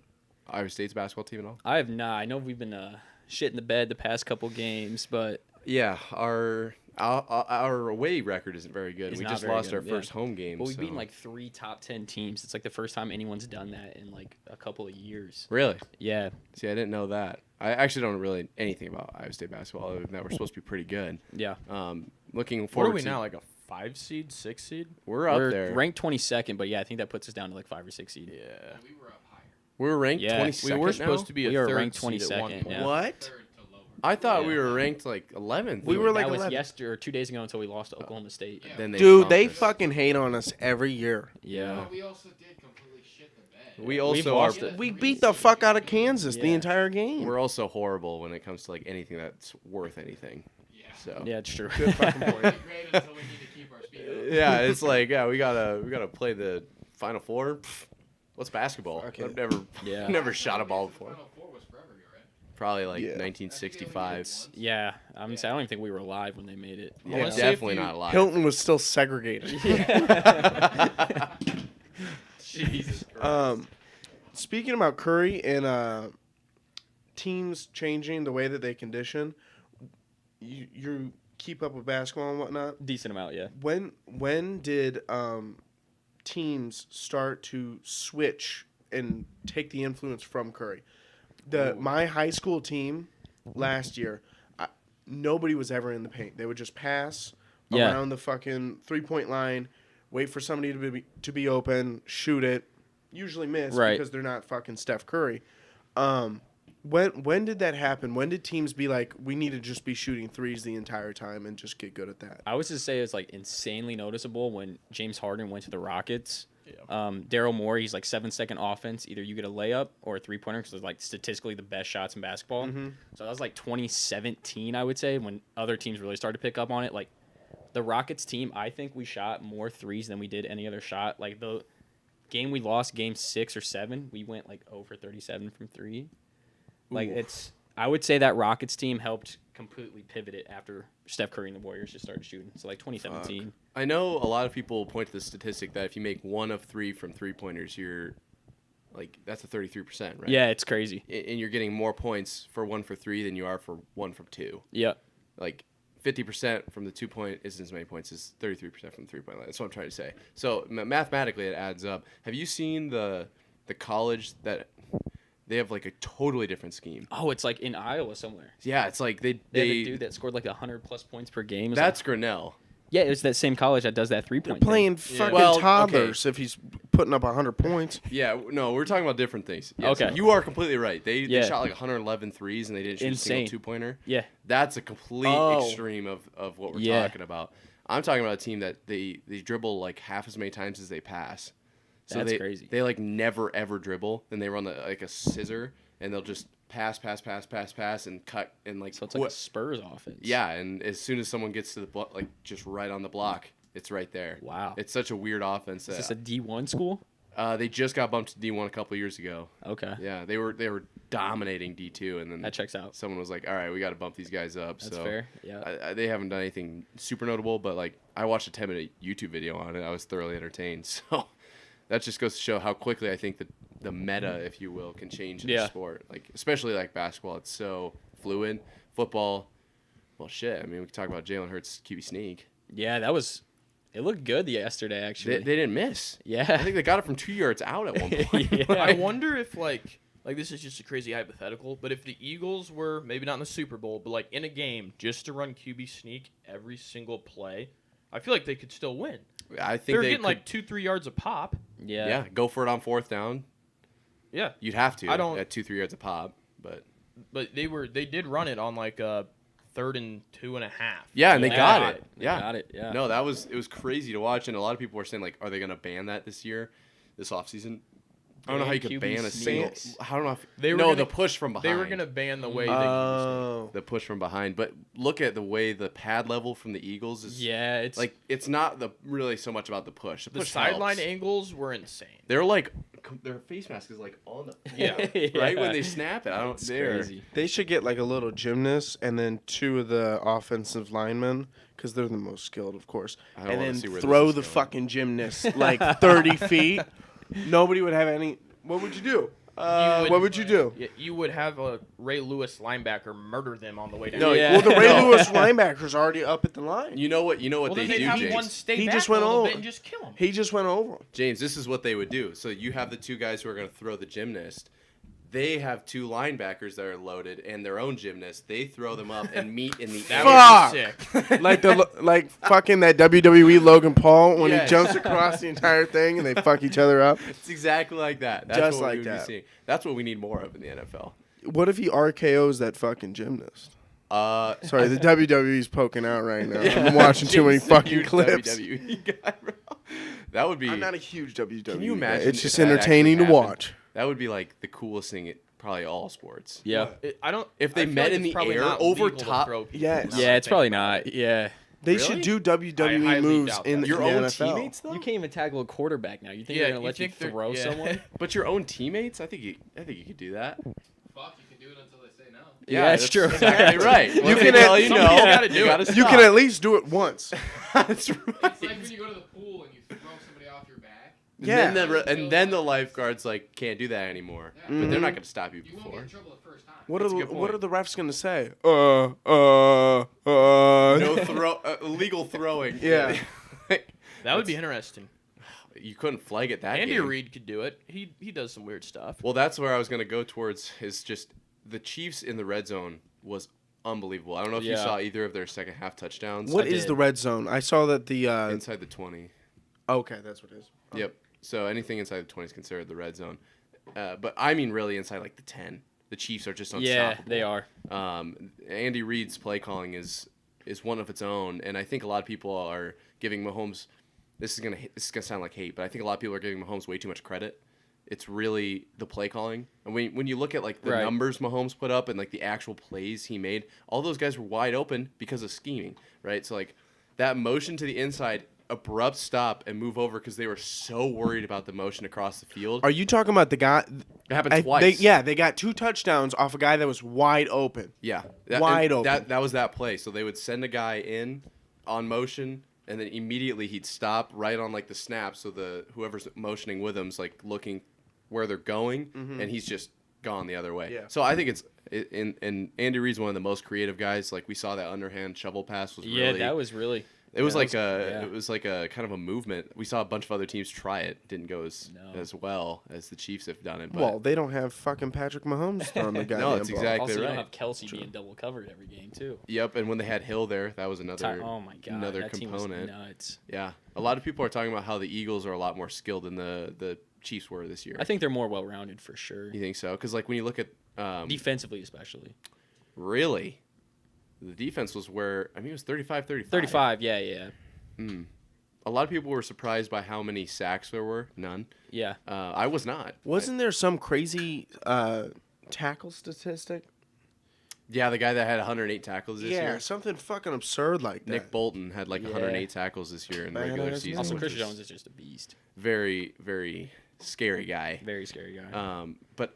Iowa State's basketball team at all?
I have not. I know we've been shit in the bed the past couple games, but
Yeah, our away record isn't very good.
It's
We
not
just
very
lost
good,
our
yeah.
first home game.
we've
so-
beaten like 3 top 10 teams. It's like the first time anyone's done that in like a couple of years.
Really?
Yeah.
See, I didn't know that. I actually don't really anything about Iowa State basketball other than that we're supposed to be pretty good.
Yeah.
Looking
What
forward
are we
to
now? Like a 5 seed, 6 seed?
We're up
We're
there.
ranked 22nd, but yeah, I think that puts us down to like 5 or 6 seed.
Yeah.
We were up higher.
We're ranked
Yeah.
22nd
We were
now?
supposed to be
We
a
are
third
ranked
seed at one
22nd,
point.
yeah.
What?
Third to lower.
I thought
Yeah.
we were ranked like 11th.
We were like
that was
11.
yesterday or 2 days ago until we lost to Oklahoma State.
Yeah.
Then
Dude, they
bumped us.
fucking hate on us every year.
Yeah.
But we also did completely shit the bed.
We
We've
also
lost
are.
it.
We beat the fuck out of Kansas the
Yeah.
entire game.
We're also horrible when it comes to like anything that's worth anything.
Yeah.
So
Yeah, it's true.
Good fucking point.
Great until we need to keep our speed up.
yeah, it's like we gotta play the Final Four. Pfft, what's basketball?
Okay.
I've never
Yeah.
never shot a ball before.
Final Four was forever ago, right?
Probably like
Yeah.
1965.
Yeah. I mean, I don't even think we were live when they made it.
I
Yeah,
wanna say
definitely
if you-
not live.
Hilton was still segregated.
Jesus Christ.
Speaking about Curry and teams changing the way that they condition, you keep up with basketball and whatnot.
Decent amount, yeah.
When did teams start to switch and take the influence from Curry? My high school team last year, nobody was ever in the paint. They would just pass
Yeah.
around the fucking 3-point line, wait for somebody to be open, shoot it, usually miss
Right.
because they're not fucking Steph Curry. When did that happen? When did teams be like, we need to just be shooting threes the entire time and just get good at that?
I would just say it's like insanely noticeable when James Harden went to the Rockets.
Yeah.
Daryl Morey, he's like 7-second offense. Either you get a layup or a 3-pointer because it's like statistically the best shots in basketball. So that was like 2017, I would say, when other teams really started to pick up on it. Like the Rockets team, I think we shot more threes than we did any other shot. Like the game we lost, game 6 or 7, we went like 0 for 37 from 3. Like I would say that Rockets team helped completely pivot it after Steph Curry and the Warriors just started shooting. So like 2017.
I know a lot of people point to the statistic that if you make 1 of 3 from 3-pointers, you're like that's a 33%, right?
Yeah, it's crazy.
And you're getting more points for 1 for 3 than you are for 1 from 2.
Yeah.
Like 50% from the 2-point isn't as many points as 33% from the 3-point line. That's what I'm trying to say. So mathematically, it adds up. Have you seen the college that they have like a totally different scheme?
Oh, it's like in Iowa somewhere.
Yeah, it's like
They have a dude that scored like 100-plus points per game. It's
that's
like,
Grinnell.
yeah, it's that same college that does that 3-point
Playing
thing.
fucking
Well, okay.
toddlers if he's putting up 100 points.
Yeah, no, we're talking about different things. Yes,
Okay.
You are completely right. They
Yeah.
shot like 111 threes and they didn't shoot a
Insane.
single 2-pointer.
Yeah.
That's a complete
Oh.
extreme of what we're
Yeah.
talking about. I'm talking about a team that they dribble like half as many times as they pass. So
That's
they,
crazy.
They like never ever dribble. Then they run like a scissor and they'll just pass and cut and like.
So it's like a Spurs offense.
Yeah, and as soon as someone gets to the block, like just right on the block, it's right there.
Wow.
It's such a weird offense.
Is this a D1 school?
They just got bumped to D1 a couple years ago.
Okay.
Yeah, they were dominating D2, and then
That checks out.
someone was like, "All right, we got to bump these guys up."
That's
so
fair. Yeah.
they haven't done anything super notable, but like I watched a 10-minute YouTube video on it. I was thoroughly entertained. So that just goes to show how quickly I think that the meta, if you will, can change in the
Yeah.
sport. Like especially like basketball, it's so fluid. Football, well, shit. I mean, we can talk about Jalen Hurts' QB sneak.
Yeah, that was. It looked good yesterday,
They
actually.
didn't miss.
Yeah.
I think they got it from 2 yards out at one point.
Yeah.
I wonder if like like this is just a crazy hypothetical, but if the Eagles were maybe not in the Super Bowl, but like in a game just to run QB sneak every single play, I feel like they could still win.
I think
They were
they
getting
could,
like 2-3 yards a pop.
yeah, go for it on 4th down.
Yeah,
You'd have to
I don't-
at 2-3 yards a pop, but
they did run it on like a 3rd and 2.5.
yeah, and they got
Yeah.
it.
They
Yeah,
got it, yeah.
No, it was crazy to watch, and a lot of people were saying like, are they gonna ban that this offseason? I don't know how you could
QB
ban a single.
sneaks.
I don't know if
They were
no
gonna-
the push from behind.
They were gonna ban the way
Oh.
the push from behind, but look at the way the pad level from the Eagles is.
Yeah, it's
Like it's not really so much about the push.
the
push
sideline
helps.
angles were insane.
They're like their face mask is like on the
Yeah.
right
Yeah.
when they snap it. I don't.
It's
They're
crazy.
They should get like a little gymnast and then 2 of the offensive linemen because they're the most skilled, of course.
I don't
And
wanna
then
see where this
throw
is
the
going.
fucking gymnast like 30 feet. Nobody would have any. What would you do? What would you do?
Yeah, you would have a Ray Lewis linebacker murder them on the way down.
No,
Yeah.
Well, the Ray
No.
Lewis linebacker's already up at the line.
You know what
well,
they
then they'd
do,
have
James.
one stay
He
back
just
a
went
little
over.
bit and just kill him.
He just went over.
James, this is what they would do. So you have the 2 guys who are going to throw the gymnast. They have 2 linebackers that are loaded and their own gymnast. They throw them up and meet in the air.
That would be sick.
like fucking that WWE Logan Paul when
Yes.
he jumps across the entire thing and they fuck each other up.
It's exactly like that. That's
Just
what
like
we would
that.
be seeing. That's what we need more of in the NFL.
What if he RKO's that fucking gymnast?
Uh,
Sorry, the WWE's poking out right now.
yeah,
I'm watching too many
James is a
fucking
huge
clips.
WWE guy, bro. That would be.
I'm not a huge WWE
Can you
guy.
imagine?
It's
if
just
that
entertaining to
actually happened?
watch.
That would be like the coolest thing at probably all sports.
yeah.
I don't.
If they
I feel
met
like
in
it's
the
probably
air
not
over
legal to
top-
throw people
Yes.
now that
Yeah,
I
it's
think
probably
about
not.
it.
Yeah.
They
Really?
should do
I
WWE
highly
moves
doubt
in
that.
Your
the
own
NFL.
teammates, though.
You can't even tackle a quarterback now. You think
Yeah,
they're gonna
you
let you
think they're-
throw
yeah.
someone?
But your own teammates, I think you could do that.
Fuck, you can do it until they say no.
Yeah, that's true.
Exactly right.
You
Once
can
they tell
at-
you no,
somebody's gotta do
you
it.
gotta
You
stop.
can at least do it once.
That's right.
It's like when you go to the pool and you throw somebody off your back.
Yeah.
And then the lifeguards like can't do that anymore.
Yeah.
But they're not gonna stop you
You won't get
before.
in trouble the first time.
What
That's a
are
good
what
point.
are the refs gonna say?
No illegal throwing.
Yeah.
That would be interesting.
You couldn't flag it that
Andy
game.
Reid could do it. He does some weird stuff.
Well, that's where I was gonna go towards. Is just the Chiefs in the red zone was unbelievable. I don't know if you
Yeah.
saw either of their second half touchdowns.
What
I
is
did.
the red zone? I saw that the.
Inside the 20.
Okay, that's what it is.
Yep. So anything inside the 20 is considered the red zone. But I mean, really inside like the 10. The Chiefs are just unstoppable.
Yeah, they are.
Andy Reid's play calling is one of its own, and I think a lot of people are giving Mahomes. This is gonna sound like hate, but I think a lot of people are giving Mahomes way too much credit. It's really the play calling, and when you look at like the
Right.
numbers Mahomes put up and like the actual plays he made, all those guys were wide open because of scheming, right? So like that motion to the inside, abrupt stop and move over because they were so worried about the motion across the field.
Are you talking about the guy?
It happened twice.
They got 2 touchdowns off a guy that was wide open.
Yeah,
Wide
and
open.
That was that play. So they would send a guy in on motion, and then immediately he'd stop right on like the snap. So the whoever's motioning with him's like looking where they're going, and he's just gone the other way.
Yeah.
So I think and Andy Reid's one of the most creative guys. Like we saw that underhand shovel pass was
Yeah,
really.
that was really.
It was
that
like
was-
a
yeah.
it was like a kind of a movement. We saw a bunch of other teams try it. Didn't go
No.
as well as the Chiefs have done it. But
Well, they don't have fucking Patrick Mahomes on the goddamn
No, it's
ball.
exactly
Also, you
right.
don't have Kelsey being double covered every game too.
Yep, and when they had Hill there, that was another
Oh my god,
another
that
component.
team was nuts.
Yeah, a lot of people are talking about how the Eagles are a lot more skilled than the Chiefs were this year.
I think they're more well-rounded for sure.
You think so? Because like when you look at
Defensively, especially.
really, the defense was where it was 35-35.
35, yeah.
A lot of people were surprised by how many sacks there were. None.
Yeah.
I was not.
Wasn't there some crazy tackle statistic?
Yeah, the guy that had 108 tackles this
Yeah,
year.
something fucking absurd like that.
Nick Bolton had like
Yeah.
108 tackles this year in
Man,
regular
that's
season.
Also,
which
Chris
is
Jones is just a beast.
very, very scary guy.
Very scary guy.
But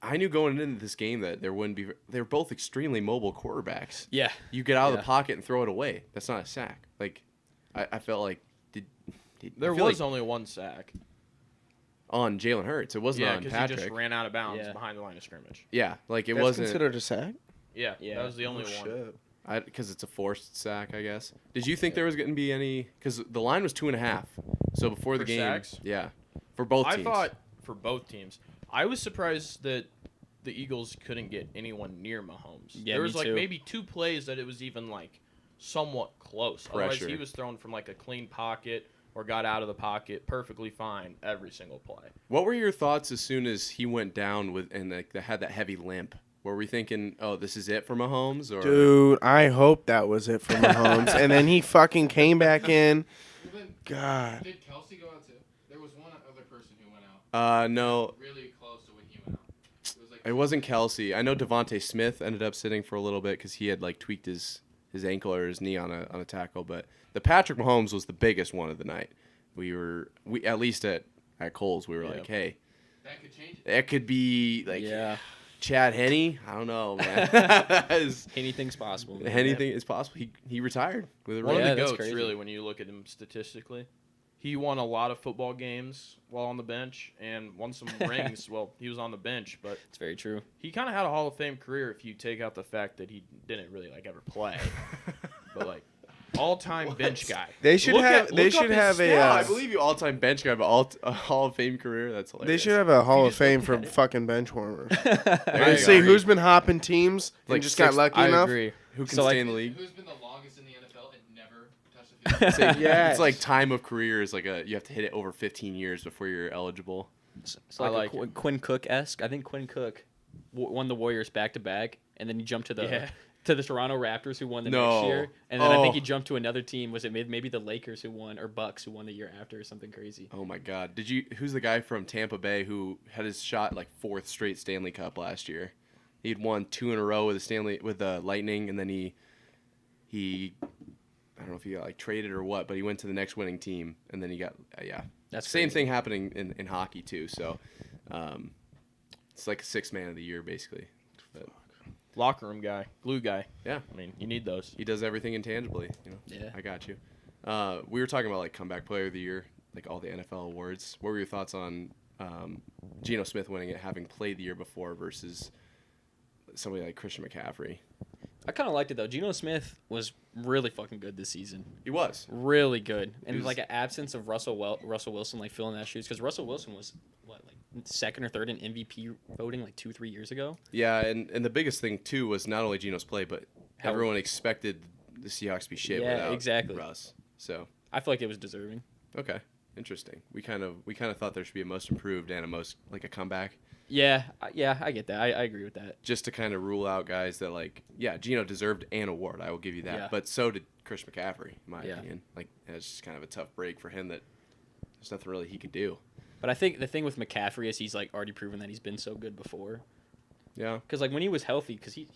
I knew going into this game that there wouldn't be. They're both extremely mobile quarterbacks.
Yeah.
You get out of
Yeah.
the pocket and throw it away. That's not a sack. Like, I felt like
There
I feel
was
like
only one sack.
on Jalen Hurts. It wasn't
Yeah,
on
because he
Patrick.
just ran out of bounds
Yeah.
behind the line of scrimmage.
Yeah, like it
That's
wasn't
considered a sack?
Yeah,
Yeah.
that was the only
Oh,
one.
shit.
because it's a forced sack, I guess. Did you think there was going to be any? Because the line was 2.5. So before the
For
game,
sacks?
yeah, for both
I
teams.
thought for both teams, I was surprised that the Eagles couldn't get anyone near Mahomes.
Yeah,
there was
me
like
too.
maybe 2 plays that it was even like somewhat close. Otherwise,
Pressure.
he was thrown from like a clean pocket or got out of the pocket perfectly fine every single play.
What were your thoughts as soon as he went down with and like they had that heavy limp? Were we thinking, oh, this is it for Mahomes? Or
Dude, I hope that was it for Mahomes. And then he fucking came back in.
Well, then,
God.
Did Kelsey go out too? There was one other person who went out.
No,
Really close to when he went out. It was like
it wasn't Kelsey. I know Devontae Smith ended up sitting for a little bit because he had like tweaked his ankle or his knee on a tackle. But the Patrick Mahomes was the biggest one of the night. We at least at Coles we were like, hey,
that could change it.
that could be like Chad Henne. I don't know, man.
Anything's possible.
Anything is possible. He retired with a
One
ring.
Yeah,
of the
that's
goats,
crazy.
really, when you look at him statistically. He won a lot of football games while on the bench and won some rings. Well, he was on the bench, but
It's very true.
he kind of had a Hall of Fame career if you take out the fact that he didn't really like ever play. But like all-time bench guy.
They should
Look
have.
up
They
his
should have
stats. I
a.
believe you all-time bench guy, but a Hall of Fame career. That's hilarious.
They should have a Hall of
just
Fame
look
for
at it.
fucking bench warmers.
I
Let's see
agree.
who's been hopping teams and
Like
just got
six-
lucky
I
enough.
agree.
Who can
So,
stay
like-
in the league?
Who's been the longest in the NFL and never touched the field?
Yes.
It's like time of career is like you have to hit it over 15 years before you're eligible.
It's
I
like,
like
a Quinn Cook-esque. I think Quinn Cook won the Warriors back-to-back, and then he jumped to the Toronto Raptors, who won the
No.
next year. And then I think
Oh.
he jumped to another team. Was it maybe the Lakers who won, or Bucks who won the year after, or something crazy?
Oh my God! Who's the guy from Tampa Bay who had his shot like 4th straight Stanley Cup last year? He'd won 2 in a row with the Lightning, and then he I don't know if he got like traded or what, but he went to the next winning team, and then he got
That's
same
crazy.
thing happening in hockey too. So it's like a 6th man of the year basically. But
Locker room guy, glue guy.
yeah,
I mean, you need those.
he does everything intangibly. You know.
Yeah.
I got you. We were talking about like comeback player of the year, like all the NFL awards. What were your thoughts on Geno Smith winning it, having played the year before, versus somebody like Christian McCaffrey?
I kind of liked it, though. Geno Smith was really fucking good this season.
He was.
Really good. And
was-
like an absence of Russell Wilson like filling that shoes, because Russell Wilson was what, like 2nd or 3rd in MVP voting like 2-3 years ago.
Yeah, and the biggest thing too was not only Geno's play, but
How-
everyone expected the Seahawks to be shit
Yeah,
without
exactly.
Russ. So
I feel like it was deserving.
okay, interesting. We kind of thought there should be a most improved and a most like a comeback,
Yeah, I get that. I agree with that.
just to kind of rule out guys that like Geno deserved an award. I will give you that,
Yeah.
but so did Chris McCaffrey, in my
Yeah.
opinion. Like it's just kind of a tough break for him that there's nothing really he could do.
But I think the thing with McCaffrey is he's like already proven that he's been so good before.
Yeah.
Because like when he was healthy, because he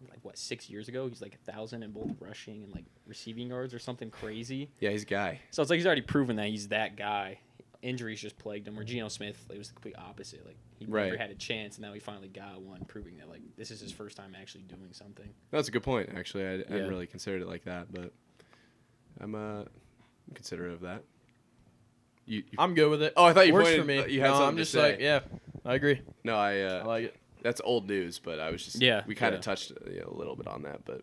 like what 6 years ago, he's like 1,000 in both rushing and like receiving yards or something crazy.
Yeah, he's a guy.
So it's like he's already proven that he's that guy. Injuries just plagued him. Where Geno Smith, it was the complete opposite. Like he never
Right.
had a chance, and now he finally got one, proving that like this is his first time actually doing something.
That's a good point, actually. I
Yeah.
hadn't really considered it like that, but I'm considerate of that. You
I'm good with it.
Oh, I thought you
Works
pointed-
for me.
you had
no,
something
I'm
to
just
say.
like, yeah, I agree.
no,
I like it.
that's old news, but I was just
Yeah,
we kind of
yeah.
touched a little bit on that, but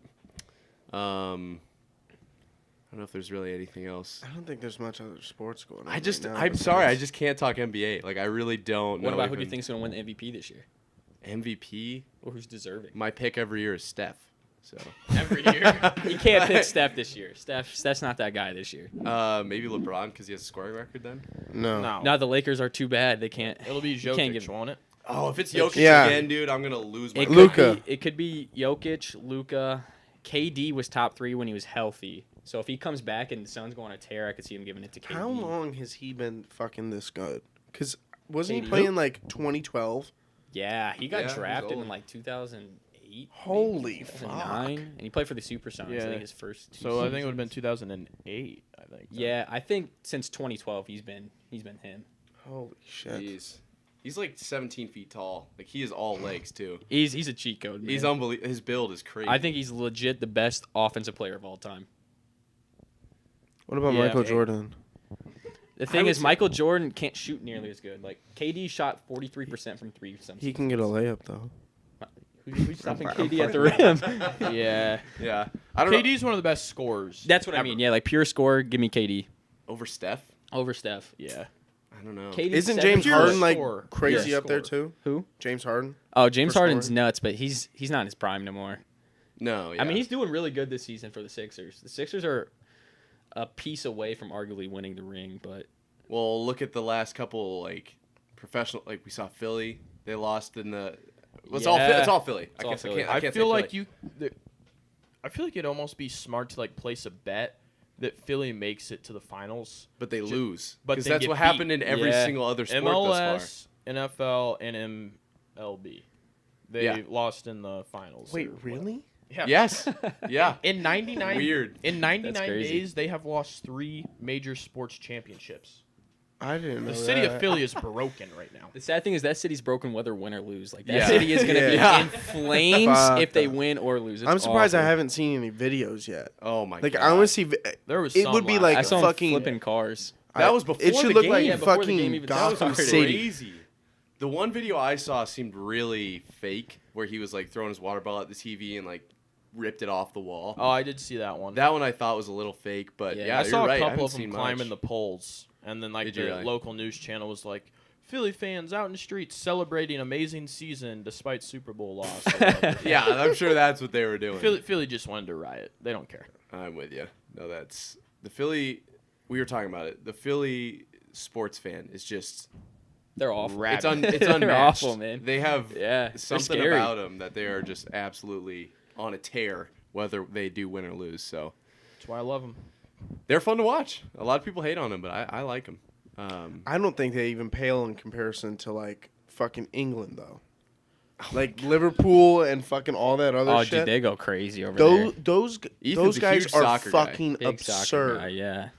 I don't know if there's really anything else.
I don't think there's much other sports going on.
I just
right now
I'm sorry, I
besides-
just can't talk NBA. Like I really don't know.
What about who do you
even-
think's gonna win the MVP this year,
MVP?
or who's deserving?
My pick every year is Steph. So
Every year, you can't pick Steph this year. Steph's not that guy this year.
maybe LeBron because he has a scoring record then.
No.
No,
Now the Lakers are too bad. They can't.
it'll be
you can't
Jokic,
give-
won't it?
Oh, if it's Jokic
Yeah.
again, dude, I'm gonna lose my.
It
mind.
could
Luka.
be- It could be Jokic, Luka. KD was top 3 when he was healthy. So if he comes back and the Suns go on a tear, I could see him giving it to KD.
How long has he been fucking this good? Because wasn't he
KD?
playing like 2012?
Yeah, he got
Yeah, he's
drafted
old.
in like 2008.
Holy fuck.
2009, and he played for the Supersonics. I
Yeah.
think his first. 2
So I think it would have been
seasons.
2008. I think.
Yeah, I think since 2012 he's been him.
Holy shit.
Jeez. He's like 17 feet tall. Like he is all legs too.
He's a cheat code. Man.
He's unbelievable. His build is crazy.
I think he's legit the best offensive player of all time.
What about
Yeah,
Michael
hey.
Jordan?
The thing
would
is,
say-
Michael Jordan can't shoot nearly as good. Like KD shot 43% from 3.
He can get a layup though.
Who's stopping KD at the rim?
Yeah.
Yeah. I don't know.
KD's one of the best scorers.
That's what I
ever.
mean. Yeah, like pure score. Give me KD
Over Steph?
over Steph.
Yeah.
I don't know.
KD's
Isn't
7
James
pure
Harden like
score.
crazy
Pure
up there
score.
too?
Who?
James Harden.
Oh, James
For
Harden's
scoring?
nuts, but he's not in his prime no more.
No, yeah.
I mean, he's doing really good this season for the Sixers. The Sixers are a piece away from arguably winning the ring, but
Well, look at the last couple like professional. Like we saw Philly. They lost in the. Well, it's all
Yeah.
it's all Philly.
It's
I
all
guess
Philly.
I
I
can't
feel
say
like
Philly.
I feel like it'd almost be smart to like place a bet that Philly makes it to the finals.
But they lose.
but
Because
they
that's
get
what happened
beat.
in every
Yeah.
single other sport thus
MLS, NFL, and MLB. They
Yeah.
lost in the finals.
Wait,
or what.
really?
Yeah.
far. Yes. Yeah.
In 99
Weird.
In 99
crazy.
days, they have lost 3 major sports championships.
I didn't know
The city of
that.
Philly is broken right now.
the sad thing is that city's broken whether win or lose. Like that
Yeah.
city is going to be
Yeah.
in flames
Fuck
if they
that.
win or lose. It's
I'm surprised I
awful.
haven't seen any videos yet.
Oh my
Like
god.
I want to see.
There was
It
some
would be
last
like
I
night.
saw him
fucking
flipping cars.
That was before
It should
the
look
game.
like
Yeah, before the
fucking
game even- that was
Gotham
crazy.
City.
Crazy. The one video I saw seemed really fake, where he was like throwing his water bottle at the TV and like ripped it off the wall.
Oh, I did see that one.
That one I thought was a little fake, but
Yeah.
yeah,
I saw
you're
a
right. I
couple
haven't
of them
seen
climbing
much.
the poles, and then like
Did
the
you really?
local news channel was like, Philly fans out in the streets celebrating amazing season despite Super Bowl loss. or whatever.
Yeah, I'm sure that's what they were doing.
Philly just wanted to riot. They don't care.
I'm with you. No, that's the Philly. We were talking about it. The Philly sports fan is just
They're awful.
it's
They're
unmatched.
awful, man.
They have
Yeah, they're
something
scary.
about them that they are just absolutely on a tear, whether they do win or lose. So
That's why I love them.
they're fun to watch. A lot of people hate on them, but I like them.
I don't think they even pale in comparison to like fucking England though. Like Liverpool and fucking all that other
Oh,
shit.
dude, they go crazy over
those
there.
those
Ethan's
those
a
guys
huge
are
soccer guy.
fucking
Big soccer
absurd.
guy, yeah.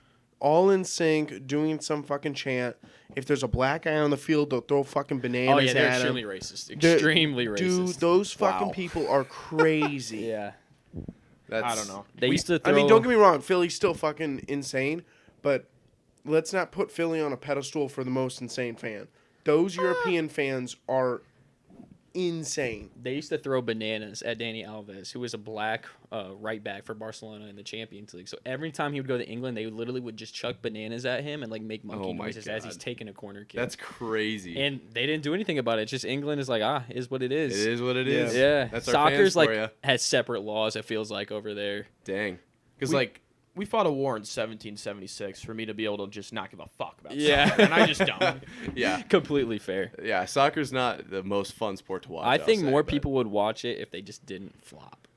All in sync, doing some fucking chant. If there's a black guy on the field, they'll throw fucking bananas
Oh yeah, they're
at
extremely
him.
racist.
Dude,
Extremely racist.
Dude, those fucking
Wow.
people are crazy.
yeah.
That's,
I don't know.
They used to throw.
I mean, don't get me wrong, Philly's still fucking insane, but let's not put Philly on a pedestal for the most insane fan. Those European fans are insane.
They used to throw bananas at Dani Alves, who was a black right back for Barcelona in the Champions League. So every time he would go to England, they literally would just chuck bananas at him and like make monkey
Oh my
noises as
God.
he's taking a corner kick.
That's crazy.
and they didn't do anything about it. It's just England is like, is what it is.
it is what it is.
Yeah.
That's our
Soccer's
fans
like
for ya.
has separate laws. It feels like over there.
Dang. Because
We-
like
We fought a war in 1776 for me to be able to just not give a fuck about
Yeah.
soccer, and I just don't.
yeah.
Completely fair.
Yeah, soccer's not the most fun sport to watch.
I think
I'll say,
more
but-
people would watch it if they just didn't flop.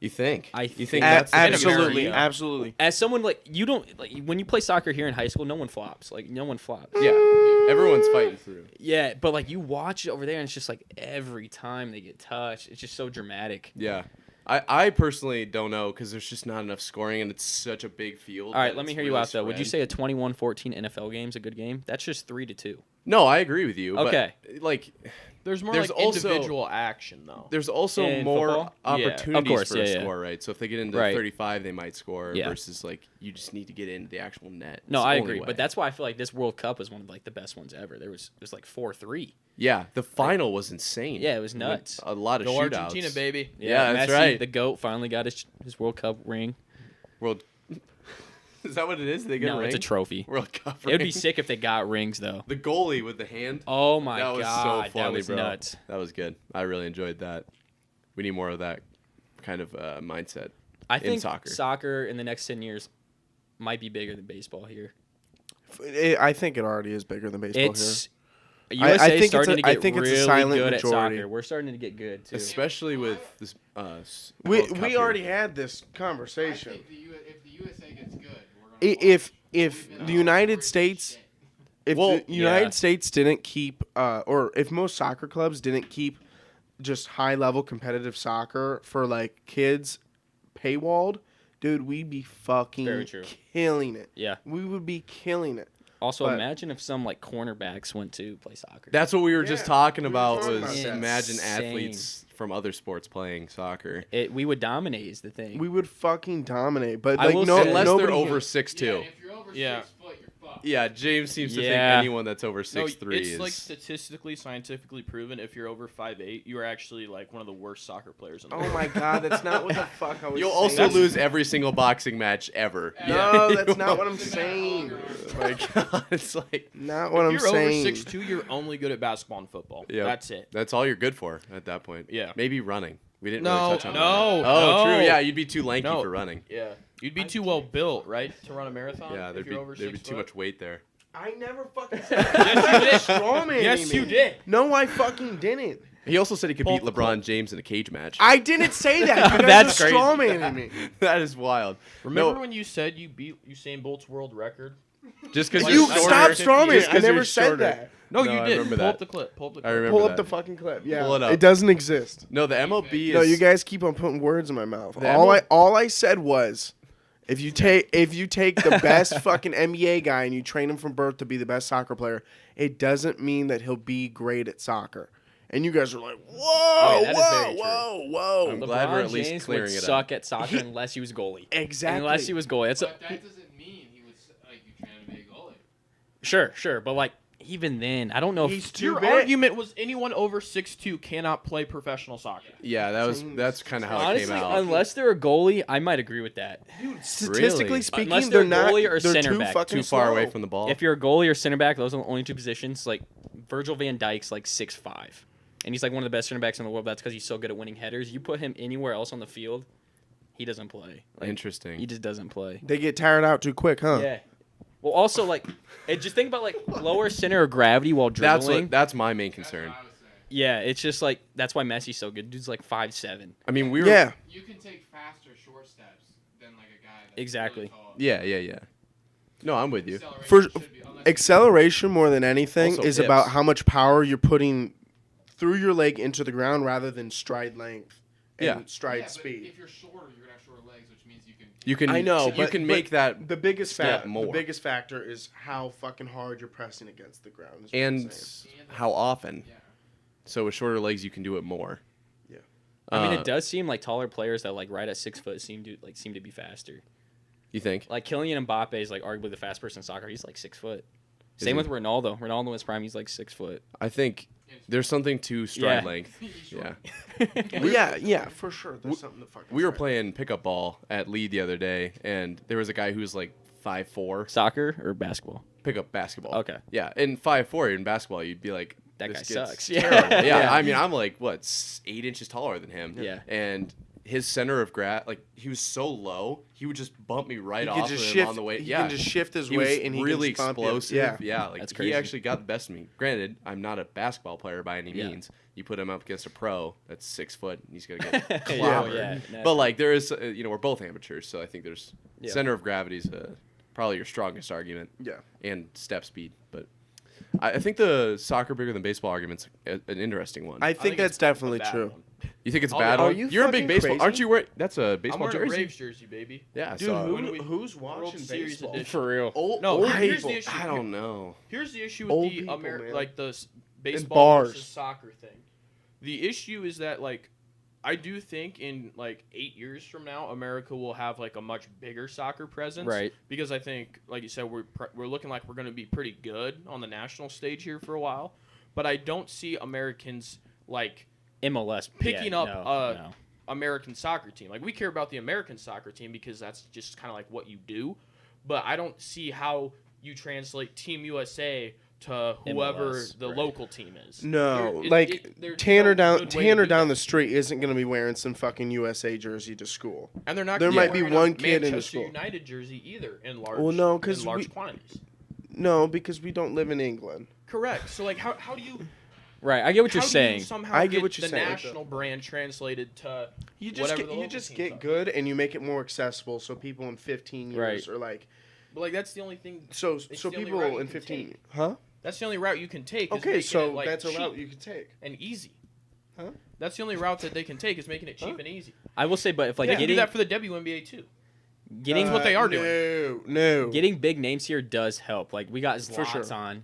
You think?
I
you
think-
think that's the biggest
Absolutely,
reason?
absolutely.
As someone like you don't like when you play soccer here in high school, no one flops. Like no one flops.
Yeah, everyone's fighting through.
Yeah, but like you watch it over there, and it's just like every time they get touched, it's just so dramatic.
Yeah, I personally don't know because there's just not enough scoring and it's such a big field.
All right,
that
let me
it's
hear you
really
out though. Would you
spread.
say a 21-14 NFL game's a good game? That's just 3-2.
No, I agree with you.
Okay.
but, like
There's more
There's
like
also-
individual action though.
there's also
In
more
football?
opportunities
Of course,
for a
yeah.
score, right? So if they get into
Right.
35, they might score
Yeah.
versus like you just need to get into the actual net.
No,
It's the
I
only
agree,
way.
but that's why I feel like this World Cup was one of like the best ones ever. It was like 4-3.
yeah, the final was insane.
Yeah, it was nuts.
A lot of
Go
shootouts.
Argentina, baby.
Yeah, that's
Messi,
right.
The GOAT finally got his World Cup ring.
World. Is that what it is? They get
No,
a ring?
it's a trophy.
World Cup.
It would be
ring?
sick if they got rings though.
The goalie with the hand.
Oh my
that was
god,
so funny,
that was
bro.
nuts.
That was good. I really enjoyed that. We need more of that kind of mindset.
I
in
think
soccer.
soccer in the next 10 years might be bigger than baseball here.
I think it already is bigger than baseball
It's
I
USA
think it's
starting
a-
to get
I think it's a
really
silent
good
majority.
at soccer. We're starting to get good too.
Especially with this.
here.
World Cup
We
here.
already had this
I
conversation.
think if the USA gets good, we're gonna
If
watch.
the United States, if
Well,
the United
yeah.
States didn't keep, or if most soccer clubs didn't keep just high level competitive soccer for like kids paywalled, dude, we'd be
Very
fucking
true.
killing it.
Yeah.
We would be killing it.
Also,
but-
imagine if some like cornerbacks went to play soccer.
That's what we were just
Yeah,
talking
we were
about.
talking
Was
about that.
imagine
Insane.
athletes from other sports playing soccer.
We would dominate is the thing.
We would fucking dominate. But
I
like
will
no,
say-
Unless
nobody
they're over
can-
6'2".
Yeah, and if you're over
Yeah.
6 foot, you're fucked.
Yeah, James seems to think
Yeah.
anyone that's over 6'3"
it's
is.
like statistically, scientifically proven. If you're over 5'8", you are actually like one of the worst soccer players in the
Oh
world.
my god, that's not what the fuck I was
You'll
saying.
also lose every single boxing match ever.
No, that's not what I'm saying.
Oh my god, it's like
Not what I'm
If you're
saying.
over 6'2", you're only good at basketball and football.
yeah,
That's it.
That's all you're good for at that point.
Yeah.
maybe running. We didn't
No,
really touch on
no,
running. Oh,
no.
true. Yeah, you'd be too lanky
No.
for running.
Yeah, you'd be too well built, right, to run a marathon.
Yeah,
if
there'd
you're over
be
6
too much weight there.
I never fucking said that.
Yes, you did.
Strawman.
Yes, you did.
No, I fucking didn't.
He also said he could
Pull
beat
the
LeBron
clip.
James in a cage match.
I didn't say that. You guys
That's
are
crazy.
strawmanning me.
That is wild.
Remember
No,
when you said you beat Usain Bolt's world record?
just because
You
you're
stop
shorter,
strawmanning.
just
I
'cause
never
you're
said
shorter.
that.
No,
No,
you
I
did.
remember
Pull
that.
up the clip. Pull up the
I
clip.
remember
Pull
that.
up the fucking clip. Yeah,
Pull it up.
It doesn't exist.
No, the MLB is.
No, you guys keep on putting words in my mouth.
The
All I said was, if you take the best fucking NBA guy and you train him from birth to be the best soccer player, it doesn't mean that he'll be great at soccer. And you guys are like, whoa,
that is very true.
whoa.
I'm glad we're at
LeBron
least
James
clearing
would
it up.
suck at soccer unless he was goalie.
Exactly.
Unless he was goalie. That's
But that doesn't mean he was like you trying to be a goalie.
sure. But like even then, I don't know
He's
if
too
Your
big.
argument was anyone over 6'2" cannot play professional soccer.
Yeah, that's kind of how
honestly,
it came out.
unless they're a goalie, I might agree with that.
Statistically
Really?
speaking,
Unless
they're
they're
not.
goalie or
they're
center
too
back.
fucking
Too far away
slow.
from the ball.
If you're a goalie or center back, those are the only two positions. Like Virgil van Dijk's like 6'5", and he's like one of the best center backs in the world. That's because he's so good at winning headers. You put him anywhere else on the field, he doesn't play. Like,
Interesting.
he just doesn't play.
They get tired out too quick, huh?
Yeah. Well, also like, just think about like lower center of gravity while dribbling.
That's my main concern.
That's what I was saying.
Yeah, it's just like that's why Messi's so good. Dude's like 5'7".
I mean, we were.
Yeah.
You can take faster short steps than like a guy that's
Exactly.
really tall.
Yeah. No, I'm with you.
Acceleration
For
should be- unless-
acceleration more than anything
Also
is
hips.
about how much power you're putting through your leg into the ground rather than stride length and
Yeah.
stride
yeah, but
speed.
if you're shorter, you're gonna have shorter legs, which means you can.
You can.
I know,
You
but
can make that,
the biggest
step more.
The biggest factor is how fucking hard you're pressing against the ground. is what I'm
and
saying.
how often.
Yeah.
So with shorter legs, you can do it more.
Yeah.
I mean,
Uh,
it does seem like taller players that like right at 6 foot seem to be faster.
You think?
Like Kylian Mbappe is like arguably the fastest person in soccer. He's like 6 foot.
Is
Same
he?
with Ronaldo. Ronaldo in his prime, he's like 6 foot.
I think there's something to stride
Yeah.
length. Yeah.
Yeah, for sure. There's something to fucking
We were
say.
playing pickup ball at Lead the other day, and there was a guy who was like 5'4".
Soccer or basketball?
Pickup basketball.
Okay.
Yeah, and 5'4" in basketball, you'd be like,
That
this
guy
kid's
sucks.
terrible.
Yeah.
Yeah.
Yeah.
I mean, I'm like what 8 inches taller than him.
Yeah.
And his center of like he was so low, he would just bump me right
He
off
can
of
just
him
shift
on the way.
He
yeah.
can just shift his
He was
weight and he
really
can just bump you.
explosive.
Yeah.
Like
That's
he
crazy.
actually got the best of me. Granted, I'm not a basketball player by any
Yeah.
means. You put him up against a pro that's 6 foot, and he's gonna get
Yeah,
clobbered.
yeah.
But like there is, we're both amateurs, so I think there's
Yeah.
center of gravity's probably your strongest argument,
Yeah.
and step speed. But I think the soccer bigger than baseball argument's an interesting one.
I think that's
it's
definitely
a bad
true.
one.
you think it's a
Are
bad one?
you
You're a big
fucking
baseball,
crazy?
aren't you? Wearing that's a
I'm
baseball
wearing a
jersey.
Braves jersey, baby.
Yeah,
Dude,
so
when we-
who's
World
watching
Series
baseball?
edition.
For real.
Old,
No,
old
here's
people.
the issue.
I don't know.
Here's the issue
Old
with the
people, man.
like the baseball
bars.
versus soccer thing. The issue is that like I do think in like 8 years from now, America will have like a much bigger soccer presence.
Right.
Because I think, like you said, we're looking like we're going to be pretty good on the national stage here for a while. But I don't see Americans like
MLS
picking
yeah,
up
no.
American soccer team. Like we care about the American soccer team because that's just kind of like what you do. But I don't see how you translate Team USA to whoever
MLS,
the
right.
local team is.
No,
There's
Tanner
no
down
good way to
Tanner
do
down
that.
the street isn't going to be wearing some fucking USA jersey to school.
And they're not.
There
gonna
might be
wearing a
one kid in the
Manchester
school.
United jersey either in large.
Well, no, 'cause
in large
we-
quantities.
No, because we don't live in England.
Correct. So like, how do you?
Right, I get what you're
how do
saying.
you somehow
I get what you're
the
saying.
national brand translated to
You just
whatever
get
the
you
local
just
teams
get
are.
good and you make it more accessible so people in 15 years
Right.
are like
But like that's the only thing.
so
It's
so
the only
people
route you
in
can
15
take.
huh?
That's the only route you can take. Is
Okay,
making
so
it, like,
that's a
cheap
route you can take.
and easy.
Huh?
That's the only route that they can take is making it cheap
Huh?
and easy.
I will say, but if like
They can do
getting
that for the WNBA too.
getting
what they are doing.
No.
getting big names here does help. Like we got
For sure.
Zlatan,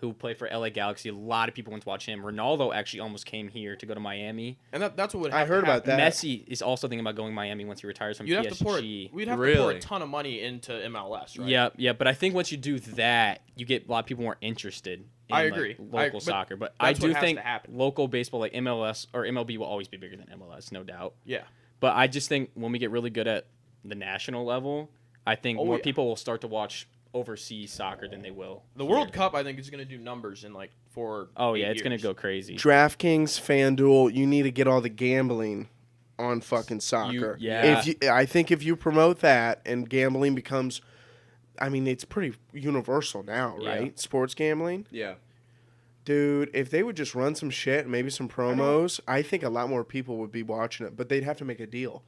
who played for LA Galaxy. A lot of people went to watch him. Ronaldo actually almost came here to go to Miami.
And that's what would
I
have
heard
to
about
happen.
that.
Messi is also thinking about going to Miami once he retires from
You'd
PSG.
have to pour. We'd have to pour
Really?
a ton of money into MLS, right?
Yeah, but I think once you do that, you get a lot of people more interested in
I agree.
local
but
soccer. But I
that's what
do
has
think
to happen.
local baseball, like MLS or MLB, will always be bigger than MLS, no doubt.
Yeah.
But I just think when we get really good at the national level, I think more
yeah.
people will start to watch overseas soccer than they will.
The World Cup, I think, is going to do numbers in like 4.
Oh,
8
yeah, it's going
years.
to go crazy.
DraftKings, FanDuel, you need to get all the gambling on fucking soccer.
yeah.
I think if you promote that and gambling becomes, I mean, it's pretty universal now,
Yeah.
right? Sports gambling.
Yeah.
Dude, if they would just run some shit, maybe some promos, I think a lot more people would be watching it, but they'd have to make a deal.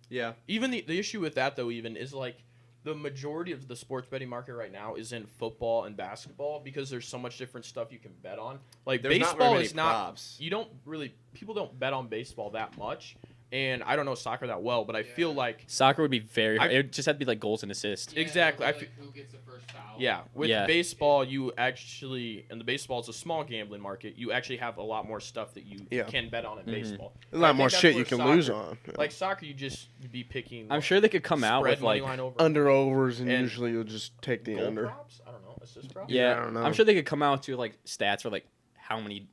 Yeah.
Even the issue with that, though, even is like the majority of the sports betting market right now is in football and basketball because there's so much different stuff you can bet on. Like
There's not very
baseball
many
is not.
props.
You don't really. People don't bet on baseball that much, and I don't know soccer that well, but I feel like
Soccer would be very hard.
I-
It would just have to be like goals and assists.
Exactly.
I
I
like who gets the first foul.
yeah, with
Yeah.
baseball, you actually, and the baseball is a small gambling market. You actually have a lot more stuff that you
Yeah.
can bet on in baseball.
A
I
lot
think
more
that's
shit
where
you can
soccer-
lose on.
Like soccer, you'd be picking.
I'm sure they could come out
spread
with like
money line over
Under overs, and
And
usually you'll just take the
goal
under.
props. I don't know, assist props.
yeah,
I don't know.
I'm sure they could come out to like stats for like how many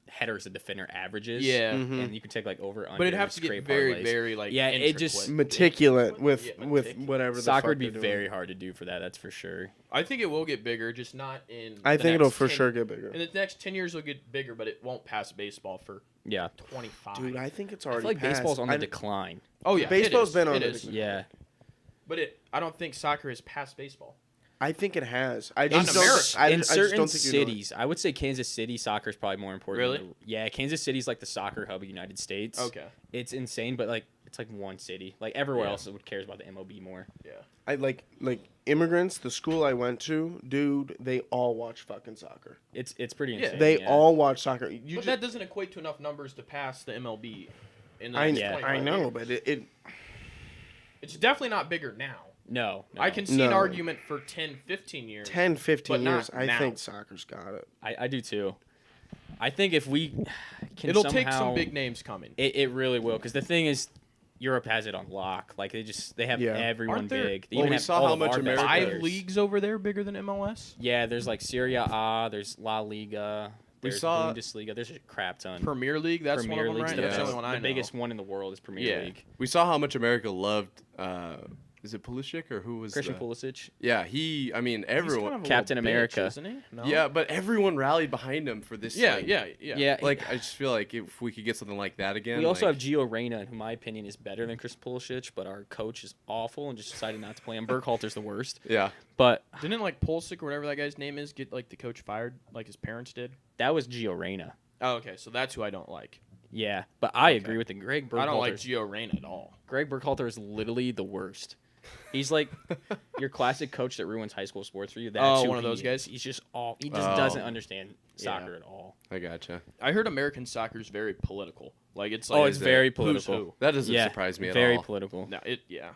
headers a defender averages.
Yeah.
Mhm.
and you could take like over under.
But it'd have
and
to get
scrape
very,
parlays.
very like
Yeah, it just-
intricate.
Meticulous with
Yeah,
with
meticulous.
whatever the
Soccer
fuck
would be
they're doing.
very hard to do for that. That's for sure.
I think it will get bigger, just not in.
I
the
think it'll
next
for
10
sure get bigger.
In the next 10 years, it'll get bigger, but it won't pass baseball for
Yeah,
25.
Dude, I think it's
I
already
feel like
passed.
baseball's on the
I-
decline.
oh yeah,
baseball's been on
it
the
is.
decline.
Yeah,
But I don't think soccer has passed baseball.
I think it has. I
in
just don't.
America.
I
in
just
certain
don't think you know it.
cities, I would say Kansas City soccer is probably more important.
Really?
Yeah, Kansas City's like the soccer hub of the United States.
Okay.
It's insane, but like it's like one city. Like everywhere
Yeah.
else, would cares about the MLB more.
Yeah.
I like immigrants. The school I went to, dude, they all watch fucking soccer.
It's pretty
Yeah.
insane.
They
yeah.
all watch soccer. You
But
just,
that doesn't equate to enough numbers to pass the MLB. In the
I,
next
Yeah.
25
I know,
years.
but it
It's definitely not bigger now.
No,
I can see an
No.
argument for 10, 15 years.
10, 15
But not
years. I
now.
think soccer's got it.
I do too. I think if we can
It'll
somehow,
take some big names coming.
It really will, because the thing is, Europe has it on lock. Like they have
Yeah.
everyone
Aren't there-
big. They
Well,
even
we
have
saw
all
how
of
much
our best
America-
5
players.
leagues over there bigger than MLS?
Yeah, there's like Serie A, there's La Liga,
We
there's
saw-
Bundesliga. There's a crap ton.
Premier League, that's
Premier
one of them,
League's
right?
the,
That's the
best-
only one I
the
know.
biggest one in the world is Premier
Yeah.
League.
We saw how much America loved. Is it Pulisic or who was
Christian
the-
Pulisic,
Yeah, he. I mean,
He's
everyone.
kind of a
Captain
little
America.
bitch, isn't he? No?
Yeah, but everyone rallied behind him for this.
Yeah,
like-
yeah.
yeah.
Like I just feel like if we could get something like that again.
We also
like,
have Gio Reyna, who in my opinion is better than Christian Pulisic, but our coach is awful and just decided not to play him. Burkhalter's the worst.
Yeah.
But
Didn't like Pulisic or whatever that guy's name is get like the coach fired like his parents did?
that was Gio Reyna.
Oh, okay, so that's who I don't like.
Yeah, but I agree with the Greg Burkhalter.
I don't like Gio Reyna at all.
Greg Burkhalter is literally the worst. He's like your classic coach that ruins high school sports for you. That's who
one of
he
those
is.
guys?
He's just all. He just
Oh.
doesn't understand
Yeah.
soccer at all.
I gotcha.
I heard American soccer is very political. Like it's like
Oh, it's very
who's
political.
who.
That doesn't
Yeah,
surprise me at
very
all.
political.
No, yeah.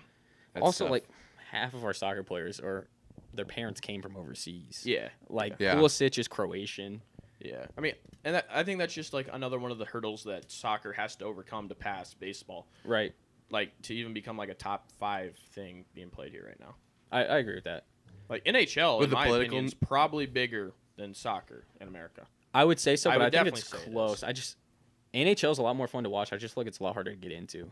That's
Also,
tough.
like half of our soccer players are their parents came from overseas.
Yeah.
Like
Yeah.
Pulisic is Croatian.
Yeah. I mean, and I think that's just like another one of the hurdles that soccer has to overcome to pass baseball.
Right.
Like to even become like a top 5 thing being played here right now.
I agree with that.
Like NHL,
With
in
the
my
political-
opinion, is probably bigger than soccer in America.
I would say so,
I
but
would
I think it's
definitely say it
close.
is.
I just NHL is a lot more fun to watch. I just feel like it's a lot harder to get into.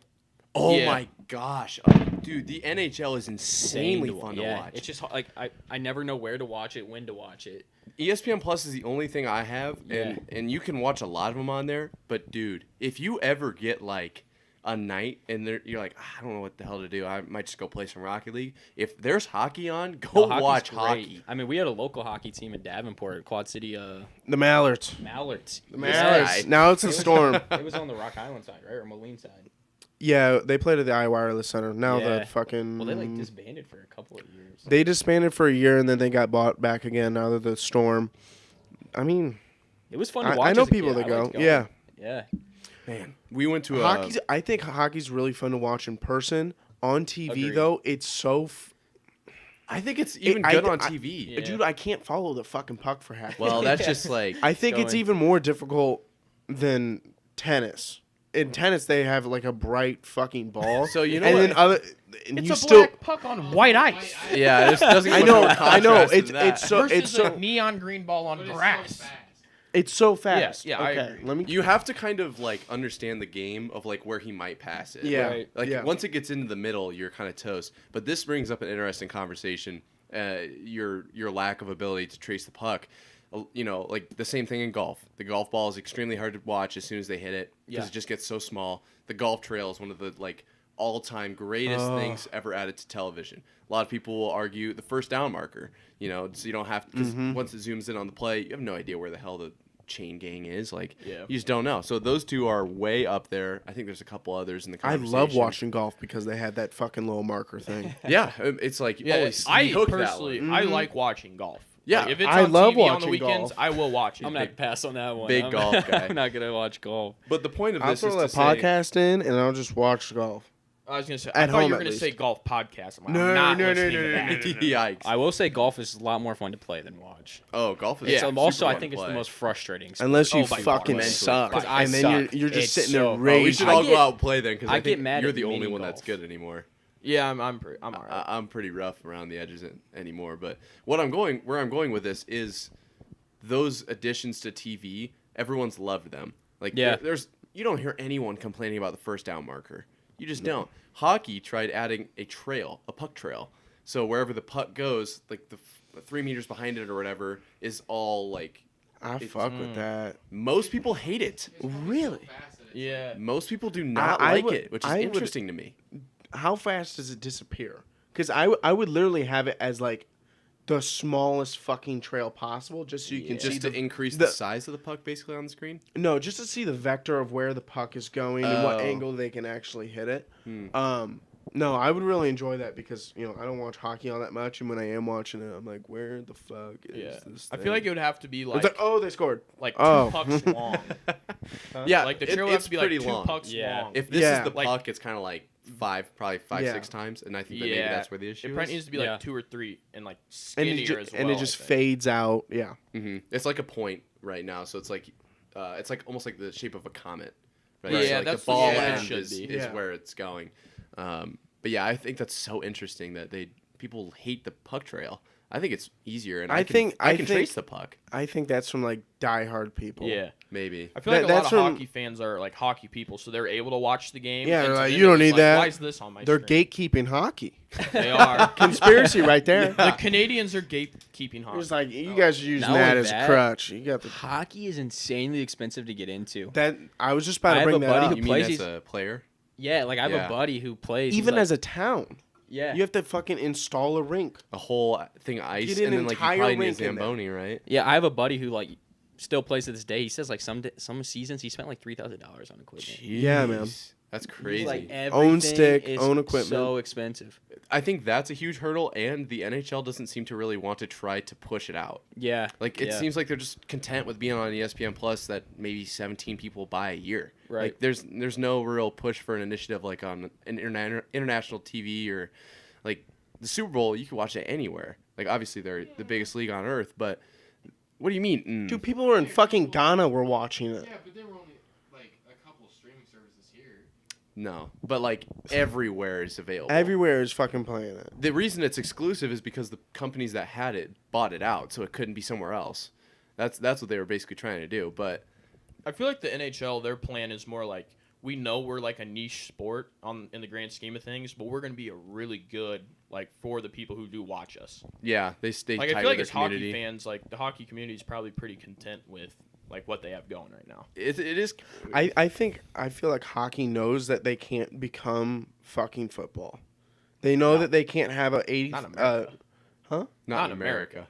Oh
Yeah.
my gosh, dude! The NHL is insanely fun to watch.
It's just like I never know where to watch it, when to watch it.
ESPN Plus is the only thing I have, and you can watch a lot of them on there. But dude, if you ever get like a night and you're like, I don't know what the hell to do, I might just go play some Rocket League. If there's hockey on, go
No, hockey's
watch
great.
hockey.
I mean, we had a local hockey team in Davenport, Quad City
The Mallards.
Mallards.
The Mallards. Now it's a Storm.
It was on the Rock Island side, right, or Moline side.
Yeah, they played at the iWireless Center. Now
Yeah.
the fucking
Well, they like disbanded for a couple of years.
they disbanded for a year and then they got bought back again. Now they're the Storm. I mean,
It was fun to watch.
I know
as a
people
kid.
that
I
go.
liked going.
Yeah,
Yeah.
Man, we went to
hockey's. I think hockey's really fun to watch in person. On TV
Agreed.
though, it's so.
I think it's even
I-
good on
I-
TV.
Yeah.
Dude, I can't follow the fucking puck for half.
Well, that's just like
I think it's
going-
even more difficult than tennis. In tennis, they have like a bright fucking ball.
So you know
and
what?
then other, and
It's
you
a
still.
black puck on white ice.
yeah. It doesn't.
I
get
know,
much more
I know.
contrast
It's
than that.
it's so
Versus
it's so
a neon green ball on
But it's
grass.
so fast.
it's so fast.
Yeah, I
okay,
agree.
let me.
You have to kind of like understand the game of like where he might pass it.
Yeah,
Right.
Like
yeah.
once it gets into the middle, you're kind of toast. But this brings up an interesting conversation. Your lack of ability to trace the puck. You know, like the same thing in golf. The golf ball is extremely hard to watch as soon as they hit it because
Yeah.
it just gets so small. The golf trail is one of the like all-time greatest things ever added to television. A lot of people will argue the first down marker. You know, so you don't have because once it zooms in on the play, you have no idea where the hell the chain gang is. Like,
Yeah.
you just don't know. So those two are way up there. I think there's a couple others in the
I
conversation.
love watching golf because they had that fucking little marker thing.
Yeah, it's like
Yeah,
always
I
hook that
personally,
one.
I like watching golf.
Yeah,
Like, if it's
I
on
love
TV on the
watching
weekends,
golf.
I will watch it.
I'm gonna have to pass on that one.
big
I'm,
golf guy.
I'm not gonna watch golf.
But the point of
I'll
this
throw
is
that
to say,
podcast in and I'll just watch golf.
I was gonna say.
At
I thought
home,
you were
at
gonna
least.
say golf podcast. I'm like,
No,
I'm not
no, no,
listening
no,
to
no,
that.
no, no.
Yikes.
I will say golf is a lot more fun to play than watch.
Oh, golf is
Yeah.
super
Also, I
fun
think
to
it's the
play.
most frustrating. sport.
Unless you
Oh, by far.
fucking
Mentally.
suck.
'Cause I
and then
suck.
you're just
It's
sitting
so-
there
Oh,
We
raging.
should
I
all
get-
go out and play then because
I
I
get
think
mad
you're
at
the only
mini
one that's
golf.
good anymore.
Yeah, I'm alright.
I'm pretty rough around the edges anymore. But where I'm going with this is those additions to TV. Everyone's loved them. Like
Yeah.
there's you don't hear anyone complaining about the first down marker. You just don't. Hockey tried adding a puck trail. So wherever the puck goes, like the 3 meters behind it or whatever, is all like.
I fuck with that.
Most people hate it.
Really?
Fast that it's
Yeah.
Most people do not
I
like
would-
it, which is
I would-
interesting to me.
How fast does it disappear? Because I would literally have it as like the smallest fucking trail possible, just so you can see
Just to
the,
increase
the-
the size of the puck, basically on the screen.
no, just to see the vector of where the puck is going and what
Oh.
angle they can actually hit it. No, I would really enjoy that because I don't watch hockey all that much, and when I am watching it, I'm like, where the fuck is
Yeah.
this?
I feel
thing?
like it would have to be
It's
like
like, oh, they scored.
two
Oh.
pucks long.
Yeah,
Like the trail would have
it's
to be like
pretty
two
long.
pucks
Yeah.
long.
If this
Yeah.
is the
Like-
puck, it's kind of like probably five,
Yeah.
6 times, and I think that
yeah,
maybe that's where the issue
It
is.
probably needs to be like
Yeah.
2 or 3 and like
And
skinnier as well.
and it just
I think.
fades out. Yeah.
It's like a point right now, so it's like almost like the shape of a comet. Right?
Yeah,
so like
that's
the
what
ball
it
end
should
is
be.
is
Yeah.
where it's going. But yeah, I think that's so interesting that people hate the puck trail. I think it's easier, and I can trace the puck.
I think that's from like diehard people.
Yeah.
Maybe.
I feel like
That-
a lot
that's
of
from-
hockey fans are like hockey people, so they're able to watch the game.
Yeah,
and
they're
to
like,
them
you don't
it's
need
like,
that.
Why is this on my
They're
screen?
gatekeeping hockey.
They are.
Conspiracy right there.
The Canadians are gatekeeping hockey.
It's like you guys are using
Not
that
only
as a
that,
crutch. You got the
Hockey is insanely expensive to get into.
that. I was just about
I
to
have
bring
a
that
buddy
up.
who
You mean
plays
as
these-
a player?
Yeah, like I have
Yeah.
a buddy who plays.
Even as a town,
yeah,
you have to fucking install a rink.
A whole thing of ice,
Get an
and then like you
entire
probably need a
rink in there.
Zamboni, right?
yeah, I have a buddy who like still plays to this day. He says like some seasons he spent like $3,000 on equipment.
Yeah, man.
Jeez, That's crazy.
Like
Own
everything
stick,
is
own equipment.
So expensive.
I think that's a huge hurdle, and the NHL doesn't seem to really want to try to push it out.
Yeah,
Like it
yeah.
seems like they're just content with being on ESPN Plus that maybe 17 people buy a year.
Right.
Like there's no real push for an initiative like on an international TV or like the Super Bowl. You can watch it anywhere. Like obviously they're the biggest league on earth, but what do you mean?
Dude, people were in fucking Ghana were watching it.
Yeah, but there were only like a couple streaming services here.
No, but like everywhere is available.
Everywhere is fucking playing it.
The reason it's exclusive is because the companies that had it bought it out, so it couldn't be somewhere else. That's what they were basically trying to do. But
I feel like the NHL, their plan is more like, we know we're like a niche sport in the grand scheme of things, but we're going to be a really good like for the people who do watch us.
yeah, they stay
Like
tight
I feel like
with
as
their
hockey
community.
fans, like the hockey community is probably pretty content with like what they have going right now.
It is.
I feel like hockey knows that they can't become fucking football. They know that they can't have a 80.
Not America.
not in America.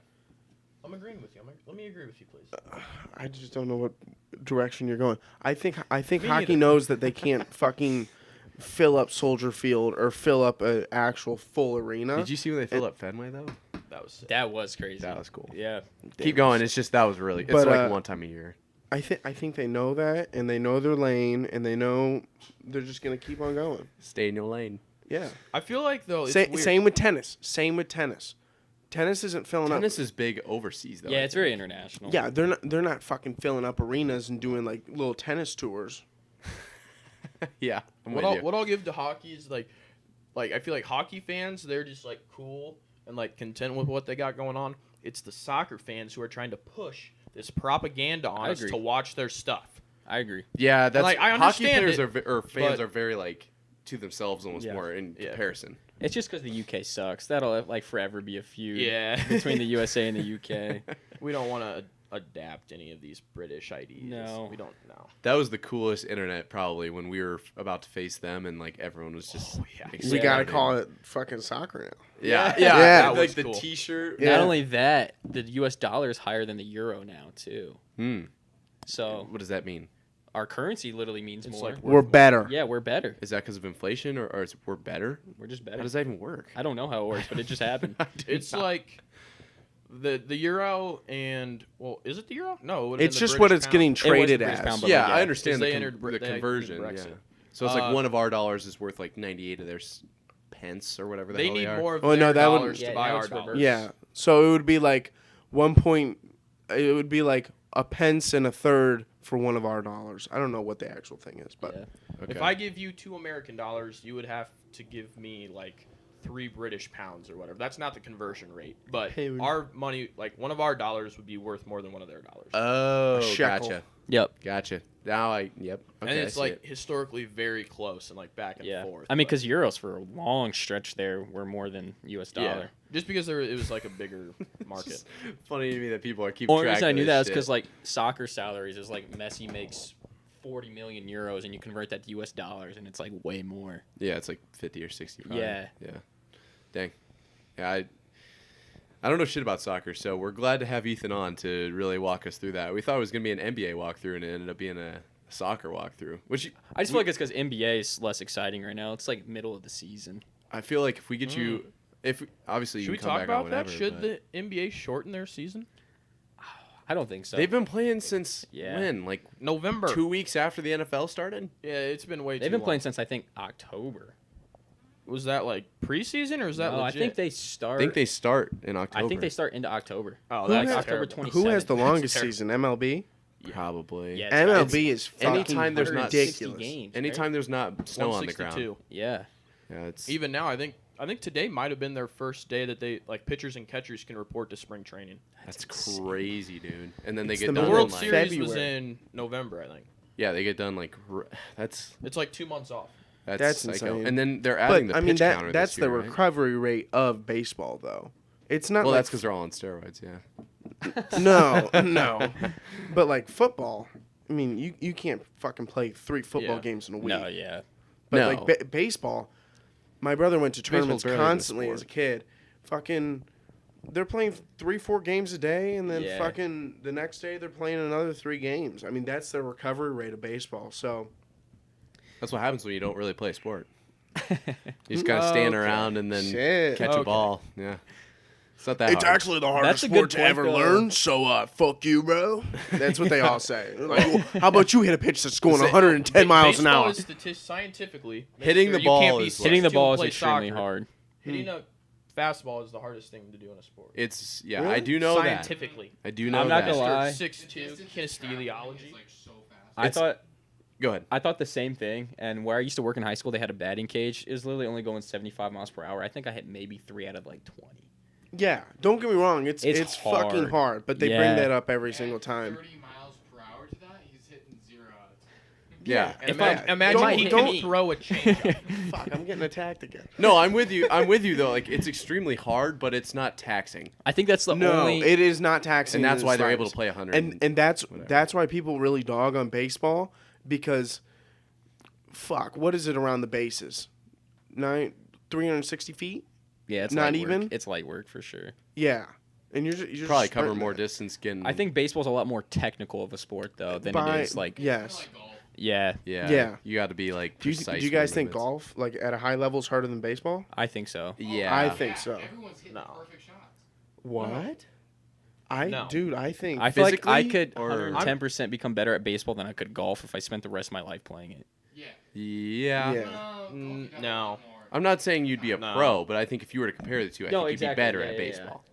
I'm agreeing with you. Let me agree with you, please.
I just don't know what direction you're going. I think
Me
hockey
neither.
knows that they can't fucking fill up Soldier Field or fill up an actual full arena.
Did you see when they filled up Fenway though?
That was sick.
That was crazy.
That was cool.
Yeah.
Keep going. It's just that was really. It's
But,
like one time a year.
I think they know that, and they know their lane, and they know they're just gonna keep on going.
Stay in your lane.
Yeah.
I feel like though it's
Same
weird.
with tennis. Same with tennis. tennis isn't filling up.
Tennis is big overseas though.
Yeah,
I
it's
think.
very international.
Yeah, they're not fucking filling up arenas and doing like little tennis tours.
Yeah. I'm
What
with
I'll
you.
what I'll give to hockey is like I feel like hockey fans, they're just like cool and like content with what they got going on. It's the soccer fans who are trying to push this propaganda on
I
us
agree.
to watch their stuff.
I agree.
Yeah, that's
Like, I
hockey
understand
players
it,
or fans
but-
are very like to themselves almost
Yeah.
more in
Yeah.
comparison.
It's just because the UK sucks. That'll like forever be a feud
Yeah.
between the USA and the UK.
We don't want to adapt any of these British ideas.
No.
We don't know.
That was the coolest internet probably when we were about to face them and like everyone was just
yeah.
We gotta
exploding.
call it fucking soccer now.
Yeah,
Yeah,
that
like
was
the
cool.
T-shirt.
Yeah.
Not only that, the US dollar is higher than the euro now too.
Hmm.
So
What does that mean?
our currency literally means
It's
more.
like
We're better.
Yeah, we're better.
Is that because of inflation or is we're better?
We're just
How
better.
does that even work?
I don't know how it works, but it just happened.
It's like the euro and is it the euro? No, it would've
It's
been the
just what
British
it's
pound.
getting
was
traded
the British
as.
pound, but
Yeah,
like,
I understand
Because
the,
they entered
the
they entered
conversion.
Brexit.
Yeah. So it's like
Uh,
one of our dollars is worth like 98 of their pence or whatever the
They
hell
need
they are.
more of
Oh, no,
their
that would-
dollars
Yeah,
to buy
now
our
it's
dollars.
reversed.
Yeah. So it would be like it would be like a pence and a third for one of our dollars. I don't know what the actual thing is, but
Yeah.
Okay.
If I give you $2 American, you would have to give me like 3 British pounds or whatever. That's not the conversion rate, but
Hey, we-
our money, like one of our dollars, would be worth more than one of their dollars.
Oh,
shekel.
gotcha. Now yep. Okay,
and
I
it's
see
like
it.
historically very close and like back and
Yeah.
forth.
I mean,
but-
because euros for a long stretch there were more than US dollar.
yeah, just because it was like a bigger market.
funny to me that people are keep
Only
track
reason I
of
knew
this
that is
shit.
because like soccer salaries is like Messi makes 40 million euros and you convert that to US dollars and it's like way more.
Yeah, it's like 50 or 60 probably.
Yeah.
Yeah. Dang. Yeah, I don't know shit about soccer, so we're glad to have Ethan on to really walk us through that. We thought it was going to be an NBA walkthrough, and it ended up being a soccer walkthrough, which
I just feel like it's because NBA is less exciting right now. It's like middle of the season.
I feel like if we get you, obviously
Should
you
we
can come
talk
back on
about that?
whenever,
Should
but
the NBA shorten their season?
I don't think so.
they've been playing since
Yeah.
when? Like
November.
2 weeks after the NFL started?
Yeah, it's been way too
They've been
long.
playing since I think October.
Was that like preseason or is that
No, I
legit?
think they start.
I think they start in October.
I think they start into October.
Oh,
Who
that's
has-
October
terrible.
20
who has the
That's
longest
terrible.
season? MLB.
Probably.
Yeah, it's
MLB is fucking
anytime there's not
160
ridiculous.
games.
Anytime
right?
there's not snow on the
162.
ground.
Yeah.
Yeah, it's
Even now, I think today might have been their first day that they like pitchers and catchers can report to spring training.
that's
insane.
crazy, dude. And then they
It's
get
the
done
The
middle
World
in, like,
Series was
February.
in November, I think.
yeah, they get done like that's
It's like 2 months off.
That's
psycho.
insane.
And then they're adding
But
the
I mean
pitch counter
that's
this year,
the
right?
recovery rate of baseball, though. It's not
Well,
like
that's because they're all on steroids. Yeah.
no. But like football, I mean, you can't fucking play 3 football
Yeah.
games in a week.
No, yeah.
But
No.
like baseball, my brother went to tournaments
barely even a
constantly
sport.
as a kid. Fucking, they're playing 3-4 games a day, and then
Yeah.
fucking the next day they're playing another 3 games. I mean, that's the recovery rate of baseball. So
That's what happens when you don't really play a sport. You just kind of stand
Okay.
around and then
Shit.
catch a
Okay.
ball. Yeah. It's not that
it's
hard.
actually the
That's
hardest
a good
sport to
point,
ever
though.
learn. So fuck you, bro. That's what they all say. Like, well, how about you hit a pitch that's going
Listen,
110 miles an
Baseball
hour?
is scientifically
Hitting the ball
you can't be
is like-
Hitting the
6'2"
ball
and
is
play
extremely
soccer.
hard.
Hitting a fastball is the hardest thing to do in a sport.
It's yeah.
Really?
I do know that.
Scientifically.
I do know
I'm not
that.
gonna lie.
6'2", kinesthesiology.
Like so fast.
I thought
Go ahead.
I thought the same thing. And where I used to work in high school, they had a batting cage. It was literally only going 75 miles per hour. I think I hit maybe 3 out of like 20.
Yeah, don't get me wrong. It's
It's
fucking
hard.
hard, but they
Yeah.
bring that up every
At
single time.
30 miles per hour to that, he's hitting 0 out of 10.
Yeah.
And
If I-
imagine
don't-
he
don't-
can throw a changeup.
Fuck, I'm getting attacked again.
No, I'm with you. I'm with you though. Like it's extremely hard, but it's not taxing,
I think that's the
No,
only.
it is not taxing.
and that's
in
why
the
they're able to
slightest.
play 100.
And that's
whatever.
why people really dog on baseball because, fuck, what is it around the bases? 360 feet?
yeah, it's
not
light work.
even?
It's light work for sure.
Yeah, and you're just
probably cover
sprinting
more
that.
distance. Getting.
I think baseball's a lot more technical of a sport though than
By-
it is like.
yes.
Like golf.
Yeah,
Yeah.
Yeah.
You got to be like
Do you,
precise.
do you
with
guys think
movements.
golf, like at a high level, is harder than baseball?
I think so.
Yeah.
I think so.
Everyone's hitting
No.
perfect shots.
What?
No.
Dude, I think
I feel like I
Physically,
could
or-
110% become better at baseball than I could golf if I spent the rest of my life playing it.
Yeah.
Yeah.
Yeah.
No, golf, you gotta
no.
want more.
I'm not saying you'd be a
No.
pro, but I think if you were to compare the two, I
No,
think
exactly.
you'd be better
Yeah,
at
yeah, yeah.
baseball.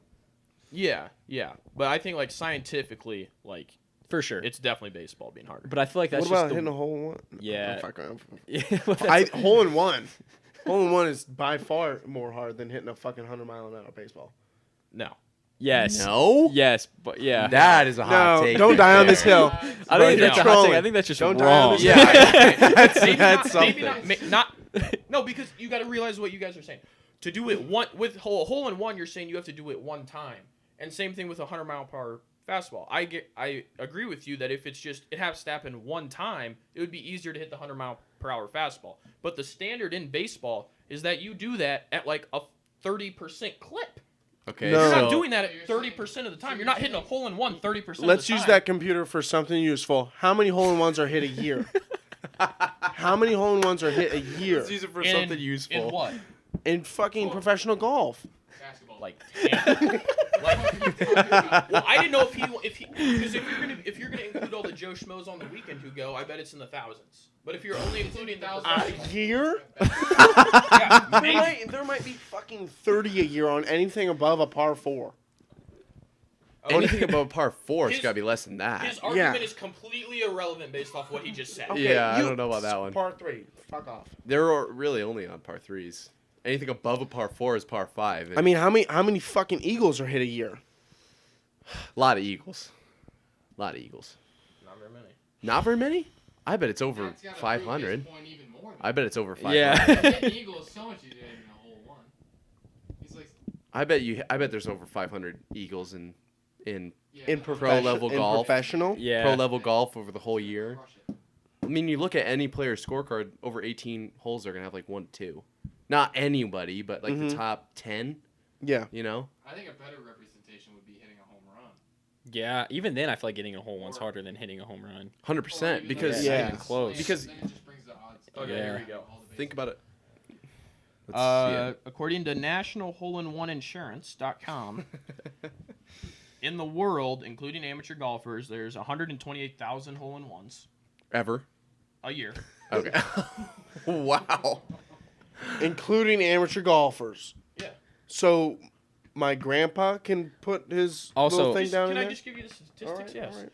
Yeah, yeah. But I think like scientifically, like
For sure.
it's definitely baseball being harder.
But I feel like that's
What about
just
hitting a hole in one?
Yeah.
Oh, fuck,
Yeah, well, that's-
hole in one. Hole in one is by far more hard than hitting a fucking 100-mile-an-hour baseball.
No.
yes.
No?
Yes, but yeah.
That is a hot take.
Don't die on
there.
this hill.
I don't
Bro,
think
you're
that's a hot take.
trolling.
I think that's just
Don't die
wrong.
on this
Yeah.
That's
maybe
that's
not, maybe
something.
not, no, because you got to realize what you guys are saying. To do it one with hole in one, you're saying you have to do it one time, and same thing with a 100-mile-per-hour fastball. I agree with you that if it's just it has to happen one time, it would be easier to hit the 100-mile-per-hour fastball. But the standard in baseball is that you do that at like a 30% clip.
Okay,
No.
You're
so
not doing that at 30% of the time. You're not hitting a hole in one 30% of the time.
Let's use that computer for something useful. How many hole in ones are hit a year? How many hole in ones are hit a year
let's use it for
in,
something useful.
In what?
in fucking professional golf?
Basketball.
Like, well, I didn't know if he because if you're gonna include all the Joe Schmoes on the weekend who go, I bet it's in the thousands. But if you're only including the
A year?
yeah,
There might be fucking 30 a year on anything above a par 4.
Anything above par 4, it's
His-
got to be less than that.
his argument is completely irrelevant based off what he just said.
Yeah, I don't know about that one.
Par 3. Fuck off.
They're really only on par 3s. Anything above a par 4 is par 5.
I mean, how many fucking eagles are hit a year?
a lot of Eagles.
Not very many.
Not very many? I bet it's over
That's gotta prove
500.
his point even more than
I bet it's over 500.
Yeah.
Hitting Eagle is so much easier than a hole one. He's like,
I bet there's over 500 Eagles in
yeah,
In
no,
level golf.
professional?
Yeah.
pro level golf over the whole year.
crush it.
I mean, you look at any player's scorecard, over 18 holes, they're going to have like 1 2. Not anybody, but like the top 10,
Yeah.
you know?
I think a better representation would be hitting a home run.
Yeah, even then I feel like getting a hole one's harder than hitting a home run.
100%. Because
Yeah.
Even close.
Because-
then it just brings the odds.
Okay,
Yeah.
here we go.
All the
think about it.
According to nationalholeinoneInsurance.com, in the world, including amateur golfers, there's 128,000 hole-in-ones
Ever.
a year.
Okay. Wow.
Including amateur golfers.
Yeah.
So my grandpa can put his
Also-
little thing down
Can
in
I
there?
just give you the statistics?
All right,
Yes.
all right.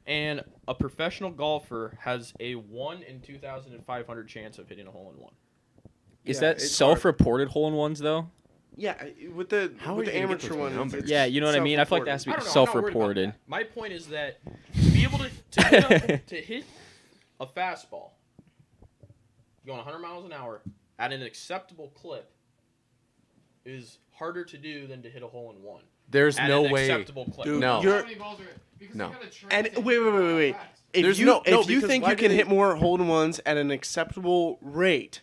And a professional golfer has a 1 in 2,500 chance of hitting a hole-in-one.
Is
Yeah,
that
it's
self-reported hole in ones though?
Yeah, with the
How
with
are
the
you gonna get
amateur
those
one.
numbers?
it's
Yeah, you know what I mean? I feel like that has to
I
be
don't know. I'm not worried about
self-reported.
that. My point is that to be able to hit a fastball going 100 miles an hour at an acceptable clip is harder to do than to hit a hole-in-one.
There's
At
no
an
way.
acceptable clip.
Dude,
No.
you're-
How many balls are because
No.
you gotta train
And
to
wait.
hit fast.
If
There's
you
no- no,
if you
because
think
why
you
do
can
they-
hit more hole-in-ones at an acceptable rate,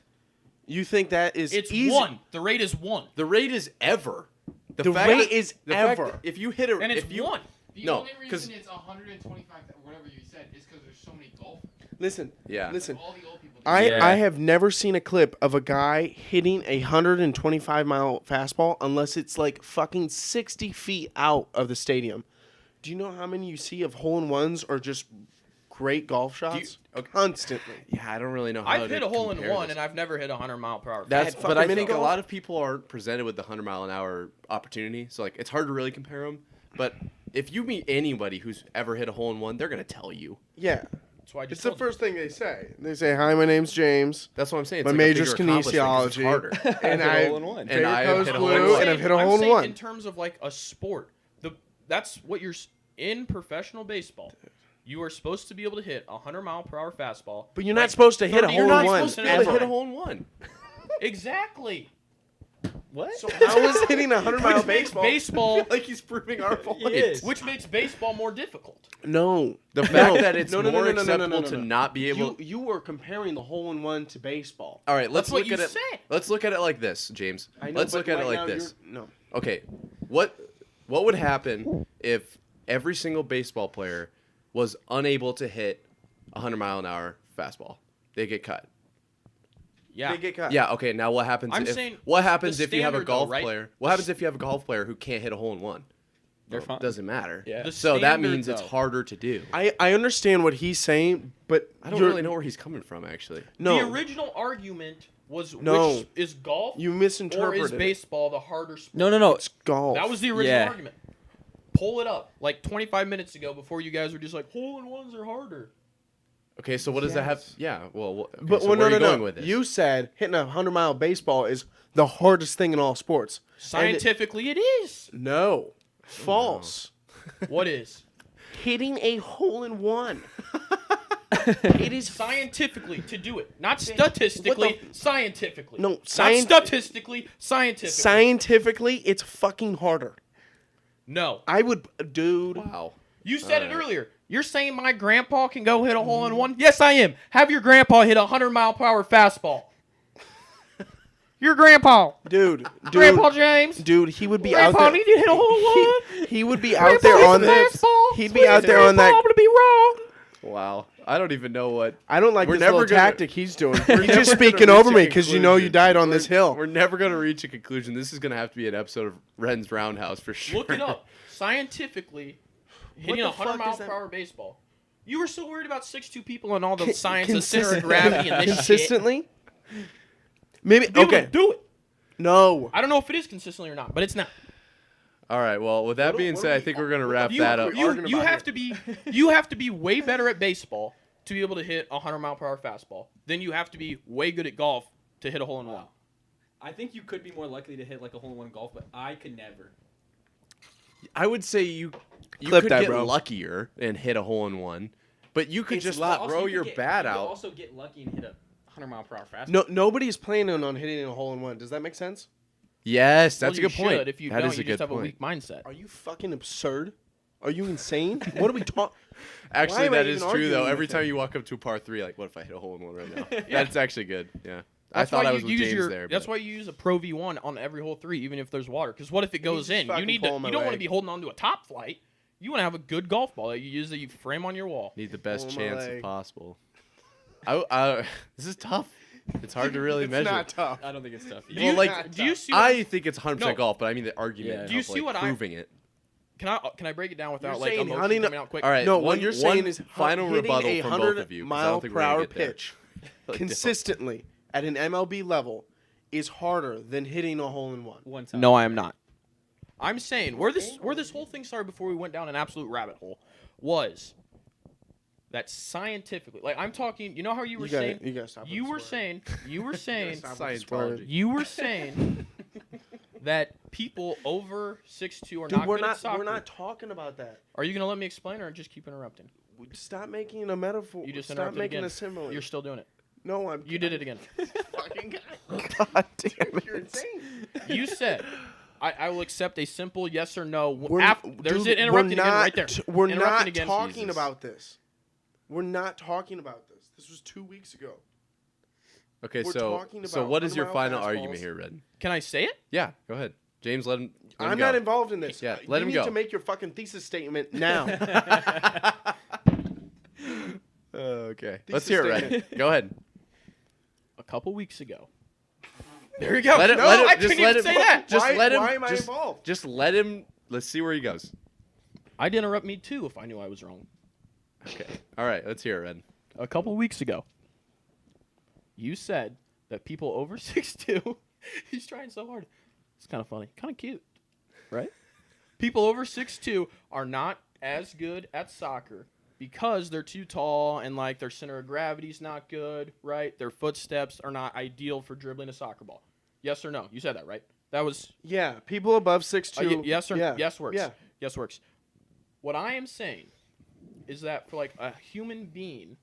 you think that is
It's
easy?
1. The rate is 1.
The rate is ever.
The
fact
rate
that-
is
the fact
ever.
that if you hit a
And it's
if you
1.
The
No,
only
'cause-
reason it's 125 or whatever you said is because there's so many golfers.
Listen,
Yeah.
listen.
All the old people.
Yeah.
I have never seen a clip of a guy hitting a 125-mile fastball unless it's like fucking 60 feet out of the stadium. Do you know how many you see of hole-in-ones or just great golf shots? Constantly.
Yeah, I don't really know how
I've
to
hit a hole-in-one,
compare this.
and I've never hit a 100-mile-per-hour
That's,
fastball.
but I
fucking
think a
mini
lot
golf?
of people aren't presented with the 100-mile-an-hour opportunity, so like it's hard to really compare them. But if you meet anybody who's ever hit a hole-in-one, they're gonna tell you.
Yeah.
That's why I just
It's the
told you.
first thing they say. They say, "Hi, my name's James.
That's what I'm saying. It's
My
like a
major's
bigger accomplishment 'cause it's
kinesiology,
harder.
and
Hit a
I
hole-in-one.
And I have
Coast
hit a
Blue,
hole-in-one.
and I've hit a
I'm saying
hole-in-one."
in terms of like a sport. That's what you're in professional baseball. You are supposed to be able to hit a 100-mile-per-hour fastball.
But you're not supposed to hit a
30
You're not
hole-in-one
supposed to be able to
ever.
hit a hole-in-one.
Exactly.
What?
So how is hitting a 100-mile
Which makes
baseball?
baseball,
Like he's proving our point.
is.
which makes baseball more difficult.
No.
The fact
No.
that it's
No, no, no,
more
no, no, no, no,
acceptable
no,
to
no.
not be able.
You were comparing the hole-in-one to baseball.
All right, let's
That's what
look
you
at it.
said.
Let's look at it like this, James. Let's look at it like this.
No.
Okay, what would happen if every single baseball player was unable to hit a 100-mile-an-hour fastball? They get cut.
Yeah.
They get cut.
Yeah. Okay. Now what happens?
I'm
if,
saying
what happens
the
if you have a
standard, though,
golf
right?
player? What happens if you have a golf player who can't hit a hole-in-one?
They're
Well,
fine.
Doesn't matter.
Yeah.
The
So that
standard,
means it's
though.
harder to do.
I understand what he's saying, but
I don't
you're-
really know where he's coming from, actually.
No,
The original argument was
No.
which is golf
you
or
misinterpreted
is
it.
baseball the harder sport?
No.
It's golf.
That was the original
Yeah.
argument. pull it up like 25 minutes ago before you guys were just like, hole-in-ones are harder.
Okay, so what does that have? Yeah, well, okay,
But
so
well,
where
no,
are you
no,
going
no.
with this?
You said hitting a 100-mile baseball is the hardest thing in all sports.
Scientifically, it is.
No. False.
What is?
Hitting a hole-in-one.
It is scientifically to do it. Not statistically, scientifically.
No,
not statistically, scientifically.
Scientifically, it's fucking harder.
No.
I would, dude.
Wow.
You said it earlier. You're saying my grandpa can go hit a hole-in-one? Yes, I am. Have your grandpa hit a 100-mile-per-hour fastball. Your grandpa.
Dude.
Grandpa James.
Dude, he would be
Grandpa
out there.
need to hit a hole-in-one.
He would be out there on that. He'd be out there on that.
I'm going to be wrong.
Wow. I don't even know what.
I don't like
We're
this
never
little
gonna-
tactic he's doing. He's
never
just
gonna
speaking
reach
over
a
me because you know you
conclusion.
died on this hill.
We're never going to reach a conclusion. This is going to have to be an episode of Ren's Roundhouse for sure.
Look it up. Scientifically, hitting
the
a
fuck is
100-mile-per-hour baseball. You were so worried about 6'2" people and all the science of center of gravity and this
Consistently? Maybe.
shit. Be able to
Okay.
do it.
No.
I don't know if it is consistently or not, but it's not.
All right. Well, with that being said, I think we're going to wrap that up.
You
arguing about
have to be way better at baseball to be able to hit a 100-mile-per-hour fastball. Then you have to be way good at golf to hit a hole-in-one.
I think you could be more likely to hit like a hole-in-one in golf, but I could never.
I would say you
Clip
could
that,
get
bro.
luckier and hit a hole-in-one, but you could just throw your bat
You
out.
could also get lucky and hit a 100-mile-per-hour fastball.
No. Nobody's planning on hitting a hole-in-one. Does that make sense?
Yes, that's
Well,
a
you
good point.
should. If you
That
don't,
is
you
a
just
good
have a
point.
weak mindset.
Are you fucking absurd? Are you insane? What are we talking?
Actually,
Why am I
that is
even
true though.
arguing
Every
with
time
him?
you walk up to a par 3, like, what if I hit a hole-in-one right now? That's actually good. Yeah. I
That's
thought
why
I was
you
with
use
James there.
That's
but-
why you use a Pro V1 on every hole 3, even if there's water. Because what if it goes
just
in? You
fucking
need to.
pulling my
You don't want to
leg.
be holding on to a top flight. You want to have a good golf ball that you use that you frame on your wall.
Need the best
Pull my
chance if
leg.
possible. This is tough. It's hard to really
It's
measure.
not tough.
I don't think it's tough.
Do you,
like,
do you see? What
I think it's 100%
No.
golf, but I mean the argument.
Yeah.
of,
Do you see
like,
what I-
proving it?
Can I break it down without
You're
like
saying
emotion
hunting-
coming out quick?
All right.
No,
one-
what you're
one
saying is
final
hitting
rebuttal
a
from both of you. 'cause I don't think we're gonna
100-mile-per-hour
get there.
pitch
Like,
consistently at an MLB level is harder than hitting a hole-in-one.
One time.
No, I am not. I'm saying where this whole thing started before we went down an absolute rabbit hole was that scientifically, like I'm talking. You know how you were saying.
You gotta stop.
You
with
were
the swearing.
saying. You were saying.
Stop with the
Scientology.
swearing.
You were saying that people over 6'2" are
Dude,
not
we're
good at
not.
soccer.
We're not talking about that.
Are you gonna let me explain or just keep interrupting?
Stop making a metaphor.
You just
Stop
interrupted
making
again.
a simile.
You're still doing it.
No, I'm.
You did it again.
Fucking guy. God damn it! You're insane.
You said. I will accept a simple yes or no. There's
Dude,
it interrupting
we're
again
not,
right there.
We're
Interrupting
not
again.
talking
Jesus.
about this. We're not talking about this. This was 2 weeks ago.
Okay,
We're
so
talking
so
about
what is your
100-mile
final
fastballs.
argument here, Red?
Can I say it?
Yeah, go ahead. James, let him
I'm
go.
not involved in this.
Yeah, let
you
him
need
go.
to make your fucking thesis statement now.
Okay.
Thesis
Let's hear it,
statement.
Red. Go ahead.
A couple weeks ago. There you go.
Let it,
no,
let him,
I
just
couldn't
let
even
him,
say that.
Just
Why-
let him.
why am I
just,
involved?
Just let him. Let's see where he goes.
I'd interrupt me too if I knew I was wrong.
Okay. All right. Let's hear it, Red.
A couple weeks ago, you said that people over 6'2", he's trying so hard. It's kind of funny, kind of cute, right? People over 6'2" are not as good at soccer because they're too tall and like their center of gravity's not good, right? Their footsteps are not ideal for dribbling a soccer ball. Yes or no? You said that, right? That was
Yeah, people above 6'2".
yes or
yeah.
yes works.
Yeah.
Yes works. What I am saying is that for like a human being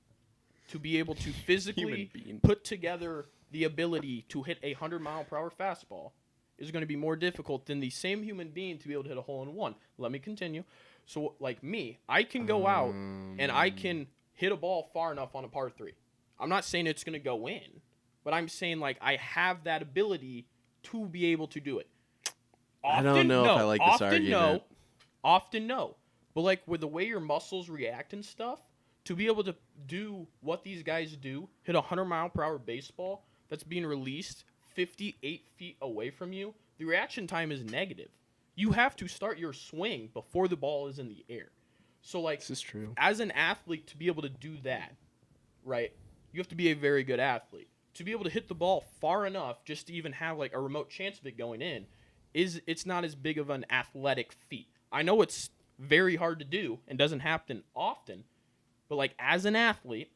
to be able to physically
being.
put together the ability to hit a 100-mile-per-hour fastball is going to be more difficult than the same human being to be able to hit a hole-in-one. Let me continue. So like me, I can go out and I can hit a ball far enough on a par 3. I'm not saying it's going to go in, but I'm saying like I have that ability to be able to do it.
I don't know if I like this
often
argument.
No, often no. But like with the way your muscles react and stuff, to be able to do what these guys do, hit a 100-mile-per-hour baseball that's being released 58 feet away from you, the reaction time is negative. You have to start your swing before the ball is in the air. So like
This is true.
as an athlete to be able to do that, right? You have to be a very good athlete. To be able to hit the ball far enough just to even have like a remote chance of it going in it's not as big of an athletic feat. I know it's very hard to do and doesn't happen often. But like as an athlete,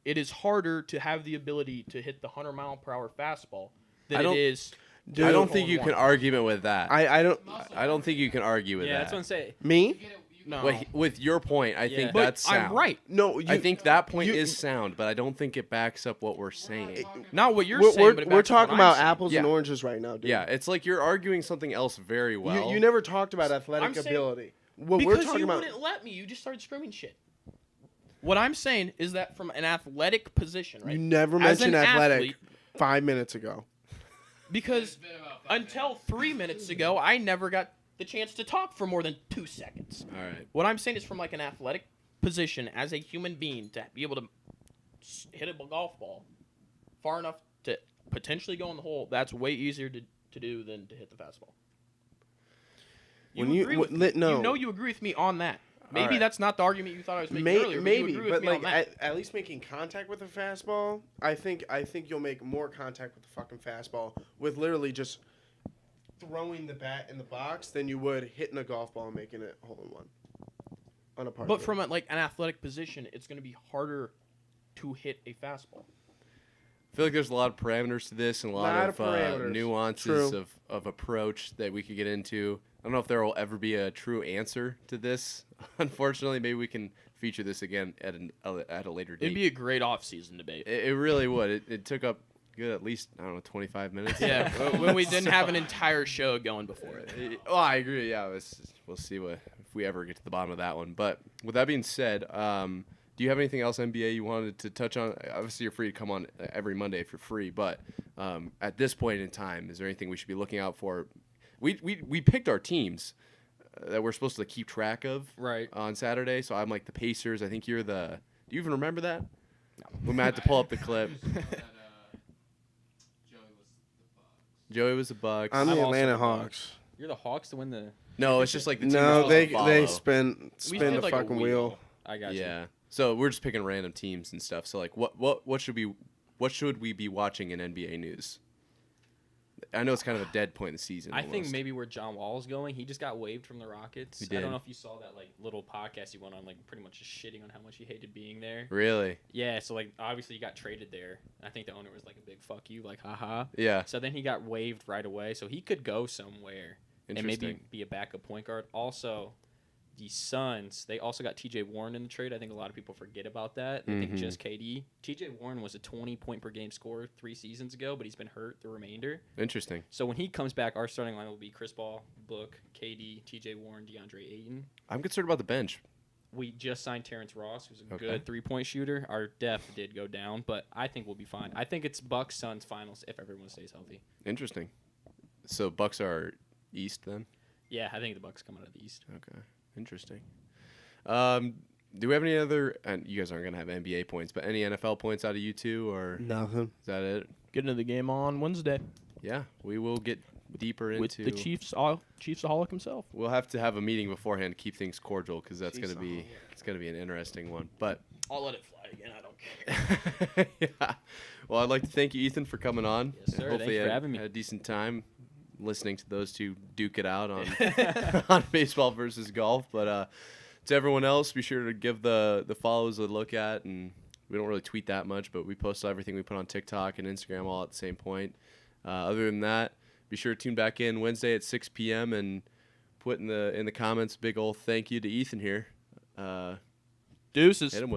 it is harder to have the ability to hit the 100-mile-per-hour fastball than it is.
Dude,
I don't think you
hole-in-one.
can argue with that.
I don't.
I don't think you can argue with
Yeah,
that.
that's what I'm saying.
Me?
No.
With your point, I think
But
that's sound.
I'm right.
No.
I think that point
you-
is sound, but I don't think it backs up what we're saying.
Not what you're
We're,
saying, but it
we're
backs up
talking
what I'm
about
saying.
apples and
Yeah.
oranges right now, dude.
Yeah, it's like you're arguing something else very well.
You never talked about athletic
I'm saying-
ability. What
Because
we're talking
you
about.
wouldn't let me. You just started screaming shit. What I'm saying is that from an athletic position, right?
You never
As
mentioned
an
athletic
athlete,
5 minutes ago.
because
been about 5
until 3 minutes ago, I never got the chance to talk for more than 2 seconds.
All right.
What I'm saying is from like an athletic position as a human being to be able to hit a golf ball far enough to potentially go in the hole, that's way easier to do than to hit the fastball.
When you-
agree
what-
with me.
no.
You know you agree with me on that. Maybe
right.
that's not the argument you thought I was making earlier, but you
Maybe,
agree with
but
me
like
on that.
at least making contact with a fastball, I think you'll make more contact with the fucking fastball with literally just throwing the bat in the box than you would hitting a golf ball and making it hole in one on a par.
But
three.
from an athletic position, it's going to be harder to hit a fastball.
I feel like there's a lot of parameters to this and a lot of
parameters.
nuances
True.
of approach that we could get into. I don't know if there will ever be a true answer to this. Unfortunately, maybe we can feature this again at a later date.
It'd be a great off-season debate.
It really would. It took up good at least, I don't know, 25 minutes.
Yeah, when we didn't have an entire show going before it.
Oh, I agree. Yeah, we'll see if we ever get to the bottom of that one. But with that being said, do you have anything else NBA you wanted to touch on? Obviously, you're free to come on every Monday if you're free. But at this point in time, is there anything we should be looking out for? We picked our teams that we're supposed to keep track of
Right.
on Saturday. So I'm like the Pacers. I think you're the. Do you even remember that? No. We might have to pull up the clip. Joey was the Bucks.
I'm the
I'm also
Atlanta
the
Hawks.
You're the Hawks to win the.
No, it's just like the team we're
No,
supposed to follow.
they spin
We
the
did like a
fucking
wheel.
wheel.
I got you.
Yeah. So we're just picking random teams and stuff. So like, what should we be watching in NBA news? I know it's kind of a dead point in the season.
I think
almost.
maybe where John Wall's going, he just got waived from the Rockets.
He
I
did.
don't know if you saw that like little podcast he went on, like pretty much just shitting on how much he hated being there.
Really?
Yeah, so like obviously he got traded there. I think the owner was like a big fuck you, like haha.
Yeah.
So then he got waived right away, so he could go somewhere and maybe
Interesting.
be a backup point guard. Also, the Suns, they also got TJ Warren in the trade. I think a lot of people forget about that. They think just KD. TJ Warren was a 20-point per game scorer 3 seasons ago, but he's been hurt the remainder.
Interesting.
So when he comes back, our starting line will be Chris Paul, Book, KD, TJ Warren, DeAndre Ayton.
I'm concerned about the bench.
We just signed Terrence Ross, who's a
Okay.
good 3-point shooter. Our depth did go down, but I think we'll be fine. I think it's Bucks Suns finals if everyone stays healthy.
Interesting. So Bucks are East then?
Yeah, I think the Bucks come out of the East.
Okay. Interesting. Do we have any other? And you guys aren't gonna have NBA points, but any NFL points out of you two, or
Nothing.
is that it?
Get into the game on Wednesday
Yeah, we will get deeper
with
into
the Chiefsaholic himself.
We'll have to have a meeting beforehand to keep things cordial because that's gonna
Chiefsaholic.
be an interesting one. But
I'll let it fly again. I don't care.
yeah. Well, I'd like to thank you, Ethan, for coming on.
Yes, sir.
Hopefully,
Thanks for
you
having me.
had a decent time listening to those two duke it out on on baseball versus golf. But to everyone else, be sure to give the follows a look at. And we don't really tweet that much, but we post everything we put on TikTok and Instagram all at the same point. Other than that, be sure to tune back in Wednesday at 6 p.m. and put in the comments a big old thank you to Ethan here.
Deuces.
Hit him with